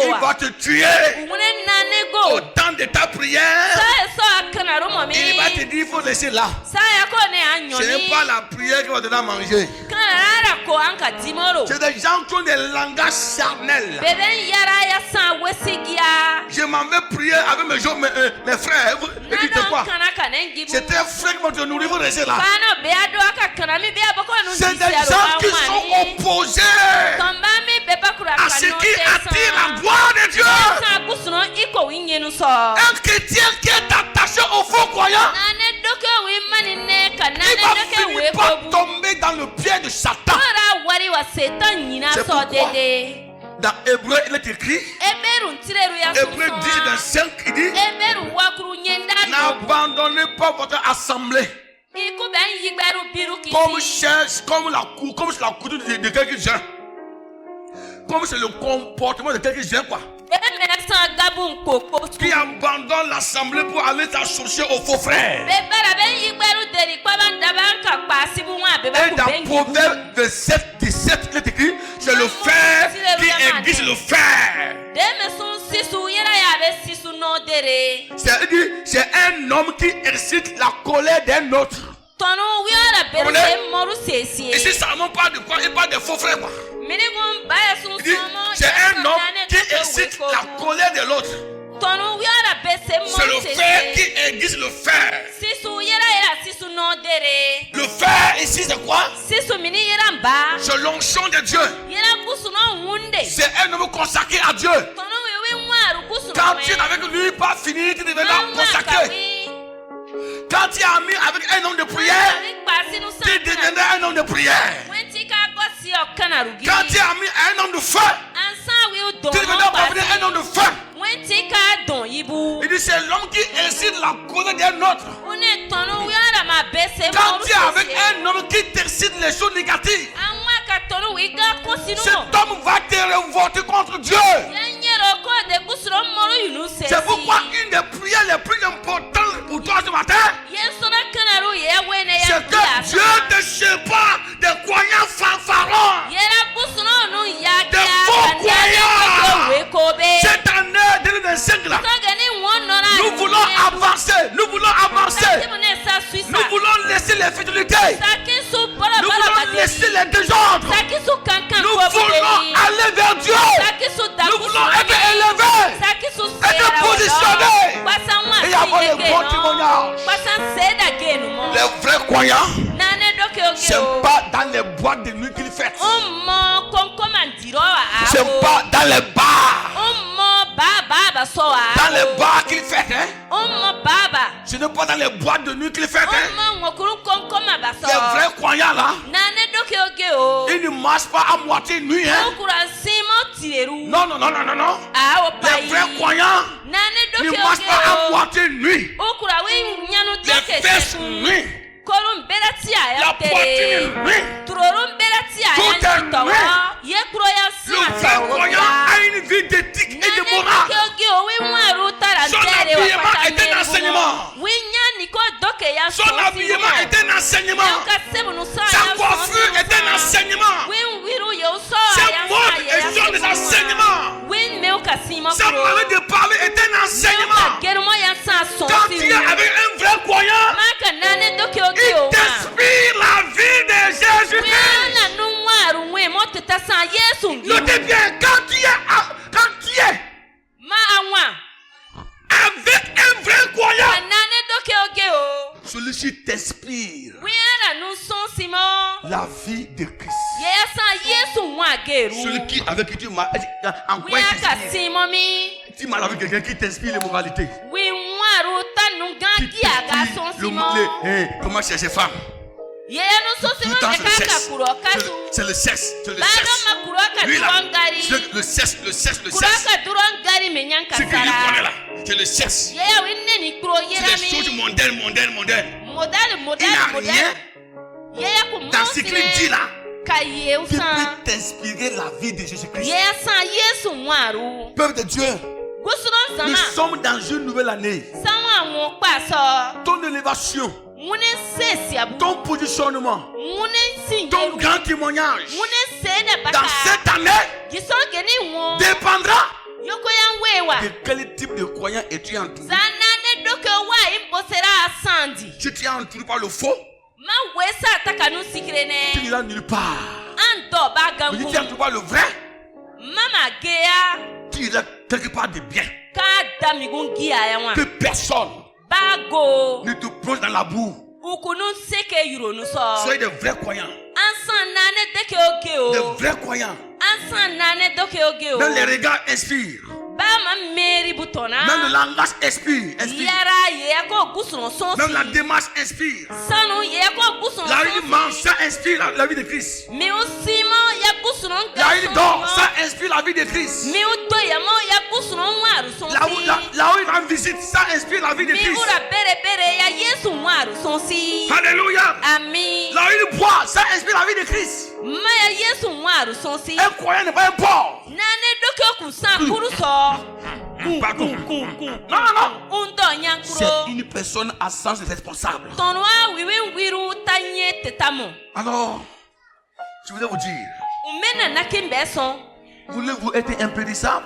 Il va te tuer. Au temps de ta prière, il va te dire il faut laisser là. Ce n'est pas la prière qui va te donner à manger. C'est des gens qui ont des langages charnels. Je m'en vais prier avec mes frères. Et dites quoi? C'est tes frères qui vont te nourrir, vous restez là. C'est des gens qui sont opposés à ce qui attire la gloire de Dieu. Un chrétien qui est attaché au faux croyant, il va finir par tomber dans le pied de Satan. C'est pourquoi dans Hébreu il est écrit, Hébreu 10 dans 5, il dit, n'abandonnez pas votre assemblée comme la couture de quelques-uns, comme c'est le comportement de quelques-uns quoi, qui abandonne l'assemblée pour aller s'associer aux faux frères. Et dans Proverbe 27, 17, il est écrit, c'est le fer qui aiguise le fer. C'est un homme qui excite la colère d'un autre. Ici, ça ne parle de quoi? Il parle des faux frères. Il dit, c'est un homme qui excite la colère de l'autre. C'est le fer qui aiguise le fer. Le fer ici c'est quoi? C'est l'onction de Dieu. C'est un homme consacré à Dieu. Quand tu es avec lui, pas fini, tu deviendras consacré. Quand tu es ami avec un homme de prière, tu deviendras un homme de prière. Quand tu es ami à un homme de feu, tu deviendras un homme de feu. Il dit c'est l'homme qui incite la colère d'un autre. Quand tu es avec un homme qui t'excite les choses négatives, cet homme va te révolter contre Dieu. C'est pourquoi une des prières les plus importantes pour toi ce matin, c'est que Dieu te sépare des croyants fanfarons, des faux croyants. Cette année 2025 là, nous voulons avancer, nous voulons laisser les fidélités, nous voulons laisser les désordres, nous voulons aller vers Dieu, nous voulons être élevés, être positionnés et avoir les bons témoignages. Les vrais croyants, c'est pas dans les boîtes de nuit qu'ils fêtent, c'est pas dans les bars. Dans les bars qu'ils fêtent, ce n'est pas dans les boîtes de nuit qu'ils fêtent. Les vrais croyants là, ils ne marchent pas à moitié nuit. Non. Les vrais croyants ne marchent pas à moitié nuit. Les fesses nuit. La poitrine nuit. Tout est nuit. Le vrai croyant a une vie d'éthique et de morale. Son habillement est un enseignement. Son habillement est un enseignement. Sa coiffure est un enseignement. Ses modes sont des enseignements. Sa manière de parler est un enseignement. Quand tu es avec un vrai croyant, il t'inspire la vie de Jésus-Christ. Notez bien, quand tu es avec un vrai croyant, celui-ci t'inspire la vie de Christ. Celui qui avec qui tu m'as en quoi tu m'as avec quelqu'un qui t'inspire les moralités. Comment chercher femme. Yeya no so se Tout le temps, me c'est le kaka sexe. kuro kasu. C'est le sexe. C'est le Bado sexe. ma kuro ka Lui, là, durongari. c'est le sexe, le sexe, le Kuro sexe. ka durongari me nyanka Ce que lui connaît sara. là, c'est le sexe. Yeya winne ni kuro C'est yera des choses mi. mondaines. Modal Il modal n'a modal. rien Yeya ko dans ce qu'il dit là ka ye qui usan. peut t'inspirer la vie de Jésus-Christ. Yeya san Yesu nwaru. Peuple de Dieu, Gusuron nous zama. sommes dans une nouvelle année. Sanwa won pa so. Ton élévation, Mune sesi abu. ton positionnement, Mune sin ton yeru. grand témoignage Mune se ne dans baka. cette année Giso geni won. dépendra Yoko yan wewa. de quel type de croyant es-tu entouré. Zanane doke wa imbosera asandi. Si tu es entouré par le faux, Ma wesa takanu tu sikrene. n'iras nulle part. Ando Mais si tu es bagangu. entouré par le vrai, Mama geya. tu iras quelque part de bien. Ka damigun giya yawa. Que personne Bago. ne te plonge dans la boue. Ukunu seke yuronu so. Soyez des vrais croyants. Ansan nane deke Des ogeo. vrais croyants. Ansan nane doke ogeo. Même les regards inspirent. Ba ma meri butona. Même le langage inspire. Yara ye ko gusuno sonsi. Même la démarche inspire. Sanu ye ko gusuno La sonsi. vie mange, ça inspire la vie de Christ. Mi usimo ya gusuno La vie dort, gaso. ça inspire la vie de Christ. Mi uto ya mo ya gusuno waru Là où, sonsi. là où il rend visite, ça inspire la vie de Mi Christ. ura bere ya Yesu waru sonsi. Alléluia. Ami. Là où il boit, ça inspire la vie de Christ. Ma ya Yesu waru sonsi. Un croyant n'est pas un porc. Nane doke kusan kuruso. Pas con. Non, Undo C'est nyankuro. une personne à sens responsable. Tonwa wiwi wiru tanye tetamo. Alors, je voudrais vous dire, Umena nakimbe son. voulez-vous être impérissable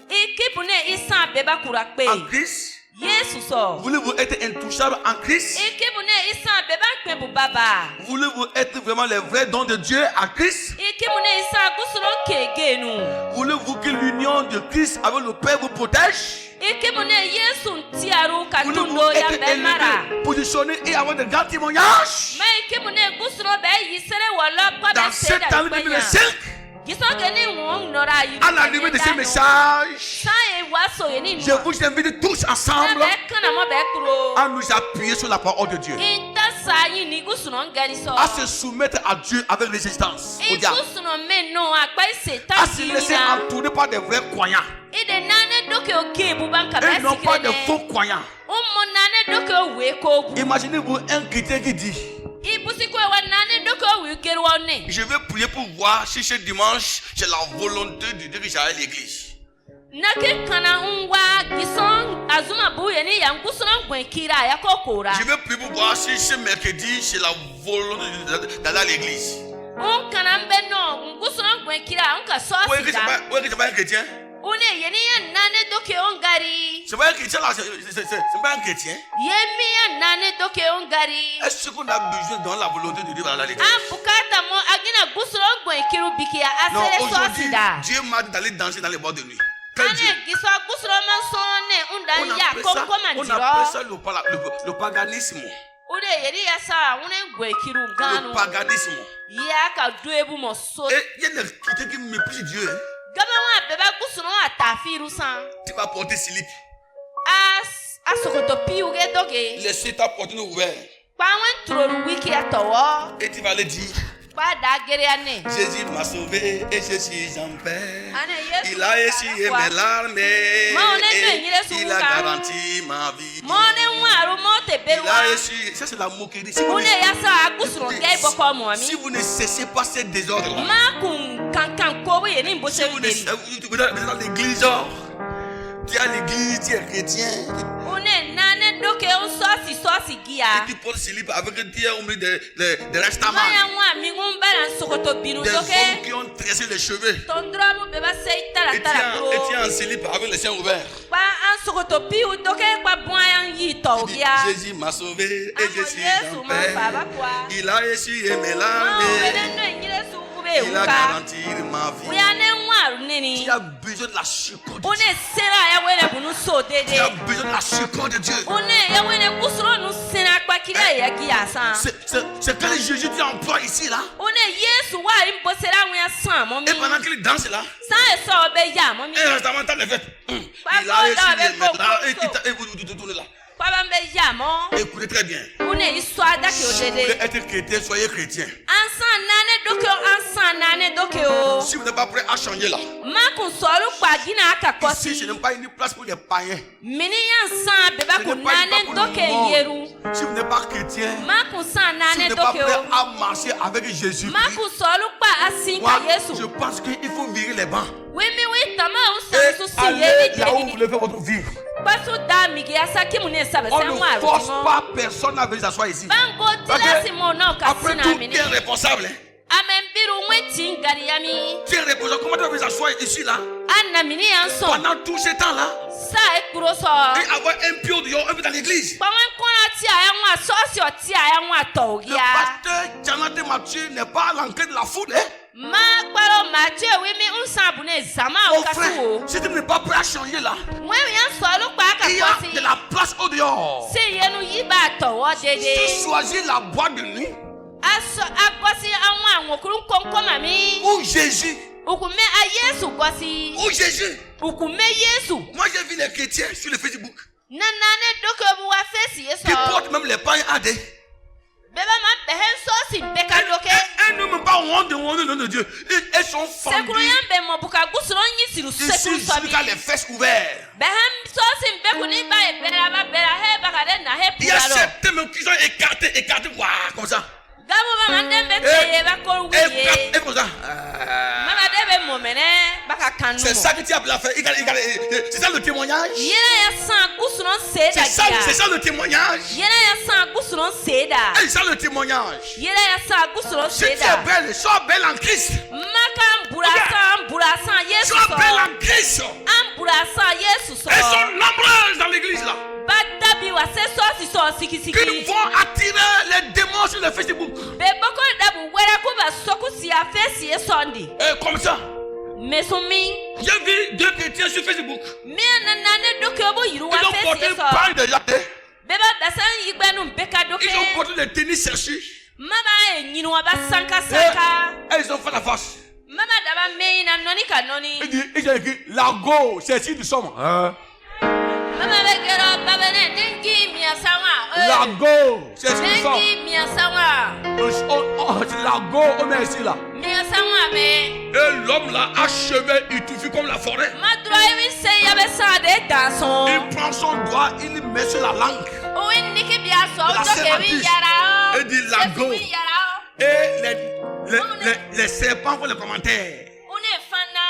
Ikipune isan beba kurakpe. en Christ? Yesu so. Voulez-vous être intouchable en Christ? Ikipune isan beba kwebu baba. Voulez-vous être vraiment les vrais dons de Dieu à Christ? Ikipune isan gusuno kegenu. Voulez-vous que l'union de Christ avec le Père vous protège? Ikipune Yesu ntiaru Voulez-vous katundo ya être bemara. élevé, positionné et avoir de grands témoignages? Ma ikipune gusuno be yisere wala kwa Dans be cette seda année kwenya. 2025, Giso geni won nora yi. à la limite de ce message, Sa e waso yeni je no. vous invite tous Na ensemble be kana mo be kuro. à nous appuyer sur la parole de Dieu, Inta sa yi ni gusuno ngani so. à se soumettre à Dieu avec résistance au diable, Igusuno me no akpa setan à se laisser yina. entourer par des vrais croyants Ide nane doke oke bubanka et non pas des basikene. faux croyants. Umu nane doke weko bu. Imaginez-vous un chrétien qui dit: Ibusi kwe wa nane doke wikeri one. je vais prier pour voir si ce dimanche j'ai la volonté de Dieu que j'aille à l'église. Nake kana unwa gison azuma bu yeni ya ngusuno gwenkira ya kokora. Je vais prier pour voir si ce mercredi j'ai la volonté d'aller à l'église. Un kana mbe no ngusuno gwenkira unka so Où est-ce que sida. c'est pas un chrétien? Une yeni ya nane doke ongari. C'est pas un chrétien là, c'est pas un chrétien. Yemi ya nane doke ongari. Est-ce qu'on a besoin dans la volonté de Dieu d'aller à l'église? Abukata mo agina gusuno gwenkiru bikia Non, asere so aujourd'hui, sida. Dieu m'a dit d'aller danser dans les boîtes de nuit. Quel Dieu? Ane giso gusuro mansone On unda ya appelle ça, kokoma on ndiro. appelle ça le paganisme. Ude yeri ya sa une gwekiru Le nganu. paganisme. Ya ka duebu mo so. Et il y a des chrétiens qui méprisent Dieu. Hein. Gaba wa beba gusuro atafiru san. Tu vas porter slip. Asokoto piuge doge. Laissez ta poitrine ouverte. Kwa wen troru wiki atowo. Et tu vas le dire: Kwa da gere ane. Jésus m'a sauvé et je suis en paix. Ane Yesu. Il a essuyé mes larmes et il a garanti ma vie. Mone waru mote Il bewa. a essuyé. Ça, c'est la moquerie. Si vous, Une ya sa gusuro ngai boko mo si ami. vous ne cessez pas ces désordres, Ma kun kankan ko we ni mbo si se vous deri. êtes dans l'église, tu es à l'église, tu es chrétien, Une nane doke on sosi et gia. tu portes slip avec tu es au milieu des restaments, Maya wa mingun bala sokoto binu des hommes doke. qui ont tressé les cheveux, Tondrobu beba sei tala et tala tu es bro. en slip avec les seins ouverts. Kwa an sokoto piu doke kwa bwayan yi Tu to dis: gia. Jésus m'a sauvé et je suis Yesu en ma paix. baba kwa. Il a essuyé mes Ma larmes wele et no nyire su ube il a uka. garanti ma vie. Uya ne waru nini. Tu as besoin de la secours de Une Dieu. sera ya wele bunu so Tu as dede. besoin de la secours de Dieu. Une ya wele kusuro nu sena kwa kila ya gia san. C'est quand Jésus tu emploies ici là. Une Yesu wa imbosera wu ya san mo mi. Et pendant qu'il danse là, San e so be ya mo mi. un restant les fêtes. Il a essuyé mes larmes et il vous tourne là. Kwa ba be ya mo. Écoutez très bien. Une histoire da ke Si vous voulez odede. être chrétien, soyez chrétien. Ansan nane doke o, ansan nane doke o. Si vous n'êtes pas prêt à changer là, Ma kun solu kwa gina aka ici ce kosi. n'est pas une place pour les païens. Mini yansan beba Ce kun n'est pas une place nane pour doke le monde. yeru. Si vous n'êtes pas chrétien, Ma kun san si vous nane n'êtes pas doke prêt o. à marcher avec Jésus, Ma kun solu kwa asin moi, ka Yesu. je pense qu'il faut virer les bancs Wimi wi tama et usan su si aller yebi là où vous jeni. voulez faire votre vie. Pasu da migi asaki mune sabe On se ne mwa force arutimo. pas personne à venir s'asseoir ici. Bango Parce tila que simo na après kasina tout, mini. tu es responsable. Hein. Amen biru mweti ngari yami. Tu es responsable. Comment tu vas venir s'asseoir ici là Anna mini yanson. pendant tout ce temps-là Sa ekuro so. et avoir un pied au dehors, un peu dans l'église? Pawen kona ti aya nwa so si o ti aya nwa Le togia. pasteur Janate Mathieu n'est pas à l'entrée de la foule. Hein? Ma kparo Mathieu wimi unsan bune zama Mon o frère, kasu o. si tu n'es pas prêt à changer là, Mwen yan so lu pa il y a aka de la place au dehors. Si yenu yiba towo Tu dede. choisis la boîte de nuit Aso akosi anwa anwokuru nkonko mami. ou Jésus. Ukume a Yesu kosi. Ou Jésus. Ukume Yesu. Moi j'ai vu les chrétiens sur le Facebook Nanane doke bu wa fesi qui yeso. portent même les pains à des. Beba ma behen so si beka doke. Elles ne même pas honte de le nom de Dieu. Elles sont Sekuru fendues yambe mo buka gusuro nyi siru ici sekuru so bi. jusqu'à les fesses ouvertes. Behem so si beku ni ba e bera ba bera he baka de na he Il y a pura lo. certains même qui sont écartés, waouh, comme ça. Gabu ba mande be teye ba ko wiye. Et comme ça. Mama de be mo mene baka kanu. C'est ça que tu as fait. C'est ça le témoignage. Yena ya san gusuro se da C'est gia. ça le témoignage. Yena ya san gusuro se da. C'est ça le témoignage. Yena ya san gusuro Si se tu es da. belle, sois belle en Christ. Maka mburasan Yesu Sois so. belle en Christ. Mburasan Yesu so. Elles sont nombreuses dans l'église là. Badabi wa se so si so siki Qui siki. vont attirer les démons sur le Facebook. Beboko dabu wera ko ba soku si afesi e sondi. Et comme ça. Mesumi. J'ai vu deux chrétiens sur Facebook. Mi nanane doke obo yiru wa Ils ont fesi porté e so. pain de jardin. Beba dasan yigbenu beka doke. Ils ont porté des tennis séchés. Mama e nyinu wa ba sanka Et sanka. ils ont fait la face. Mama daba mei na noni ka noni. Ils ont écrit la go, c'est ici nous sommes. Mama be gero babene nengi mi asawa. La go, c'est ici nous sommes. Nengi mi asawa. C'est la go, on est ici là. Mi asawa me. Et l'homme là a cheveux, il touche comme la forêt. Madro ewi se yabe sa de danson. Il prend son doigt, il le met sur la langue. O niki bi aso La o doke serpentine. wi yara. Et dit la go. Wi yara. Et les serpents font les commentaires. Une fana.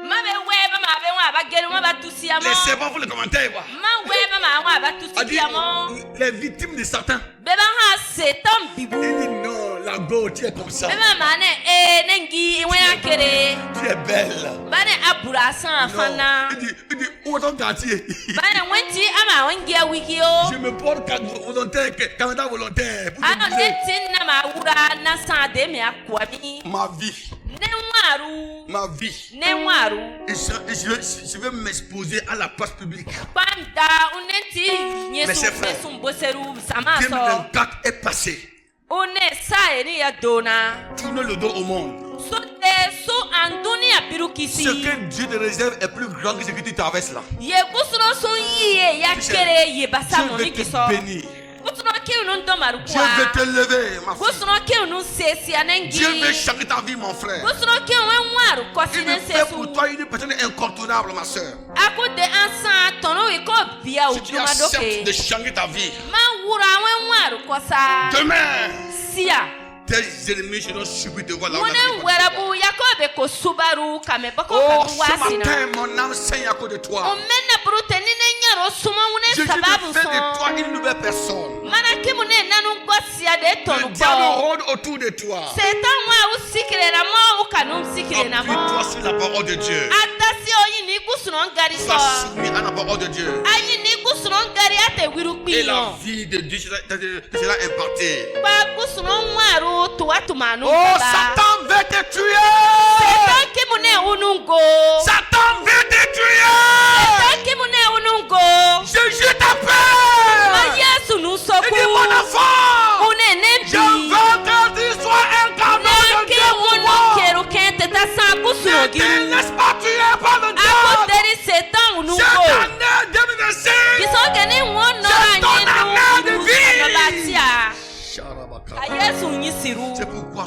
Ma be we ba ma be wa ba geru ma ba tusi amo. Les serpents font les commentaires. Quoi. Ma we ba ma wa ba A tusi dit, amo. les victimes de Satan. Beba ha setan bibu. Il dit non, la go, tu es comme ça. Beba ma ne nengi iwe akere. Tu es belle. Ba ne abura san fana. Non. Il dit, où est ton quartier? Ba ne wenti ama wengi a wiki o. Je me porte volontaire, Canada volontaire. Pour Ano te dire de tin na ma wura na san de me akwami. ma vie. Ne waru. Ma vie. Ne waru. Et je vais m'exposer à la place publique. Pamda unenti Mais nyesu c'est vrai. mesum boseru sama so. 2024 est passé. One sa eni ya dona. Tourne le dos au monde. So te so anduni ya birukisi. Ce que Dieu te réserve est plus grand que ce que tu traverses là. Ye kusuro so yiye ya kere ye basa Dieu no veut ni te kiso. bénir. Kusuro ki unu ndo maru Dieu veut te kwa. lever, ma fille. Kusuro ki unu sesi anengi. Dieu veut changer ta vie, mon frère. Kusuro ki unu waru Il kosine me fait pour sesu. toi une personne incontournable, ma soeur. Ako de ansan tono iko biya Si tu uduma acceptes de doke. changer ta vie, Ma wura wen waru kosa. demain, Sia. tes ennemis seront surpris de voir là où Mune tu vas. werabu yakobe ko subaru kame bako Oh, kabu ce wasina. matin, mon âme saigne à cause de toi. Omena brute nine nyaro suma Jésus une me sababu fait de toi son. une nouvelle personne. Mana kimune nanu gosia de Le tonu diable bo. rôde autour de toi. Setan wa usikire na mo ukanum sikire na mo. Appuie-toi sur la parole de Dieu. Atasi oyi ni gusuno ngari Sois so. soumis à la parole de Dieu. Ayi ni gusuno ngari ate wiru Et la kpiyo. vie de Dieu te sera impartée. Pa gusuno waru tuwa tumanu Oh, baba. Satan veut te tuer. Setan kimune unungo. Satan veut te tuer. Setan kimune unungo. Jésus Ma t'appelle. Yesu Il nusoku. dit, mon enfant, Une je nembi. veux que tu sois incarné de Nanke Dieu pour unu moi. keru kente ta san Ne gusuno te giru. laisse pas tuer par le Ako diable. deri setan Cette unungo. année 2025, Bisoge ni wono c'est ton anyendu.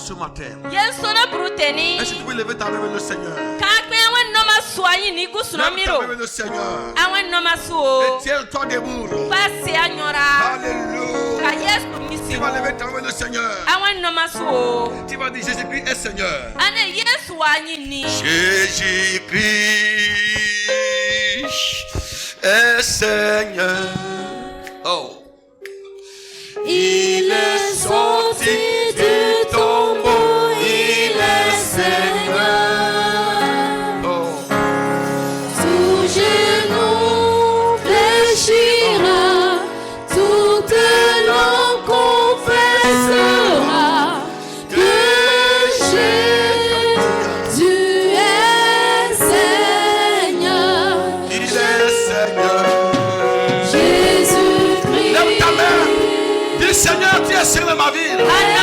ce matin. Yensona bruteni. Est-ce que tu peux lever ta main vers le Seigneur? Kakwe awen noma soigni ni Lève gusuno ta main miro. vers le Seigneur. Awen noma suo. Et tiens-toi debout. Pasi anyora. Alléluia. Ka Yesu Tu misi. vas lever ta main vers le Seigneur. Awen noma suo. Tu vas dire Jésus-Christ est Seigneur. Ane Yesu wanyi ni. Jésus-Christ est Seigneur. Oh. Il est sorti du tombeau, il est Seigneur. Oh. Tout genou fléchira, toute langue confessera que Jésus est Seigneur. Il est Seigneur. Jésus-Christ. Lève ta main. Dis Seigneur, tu es Seigneur de ma vie. Alléluia.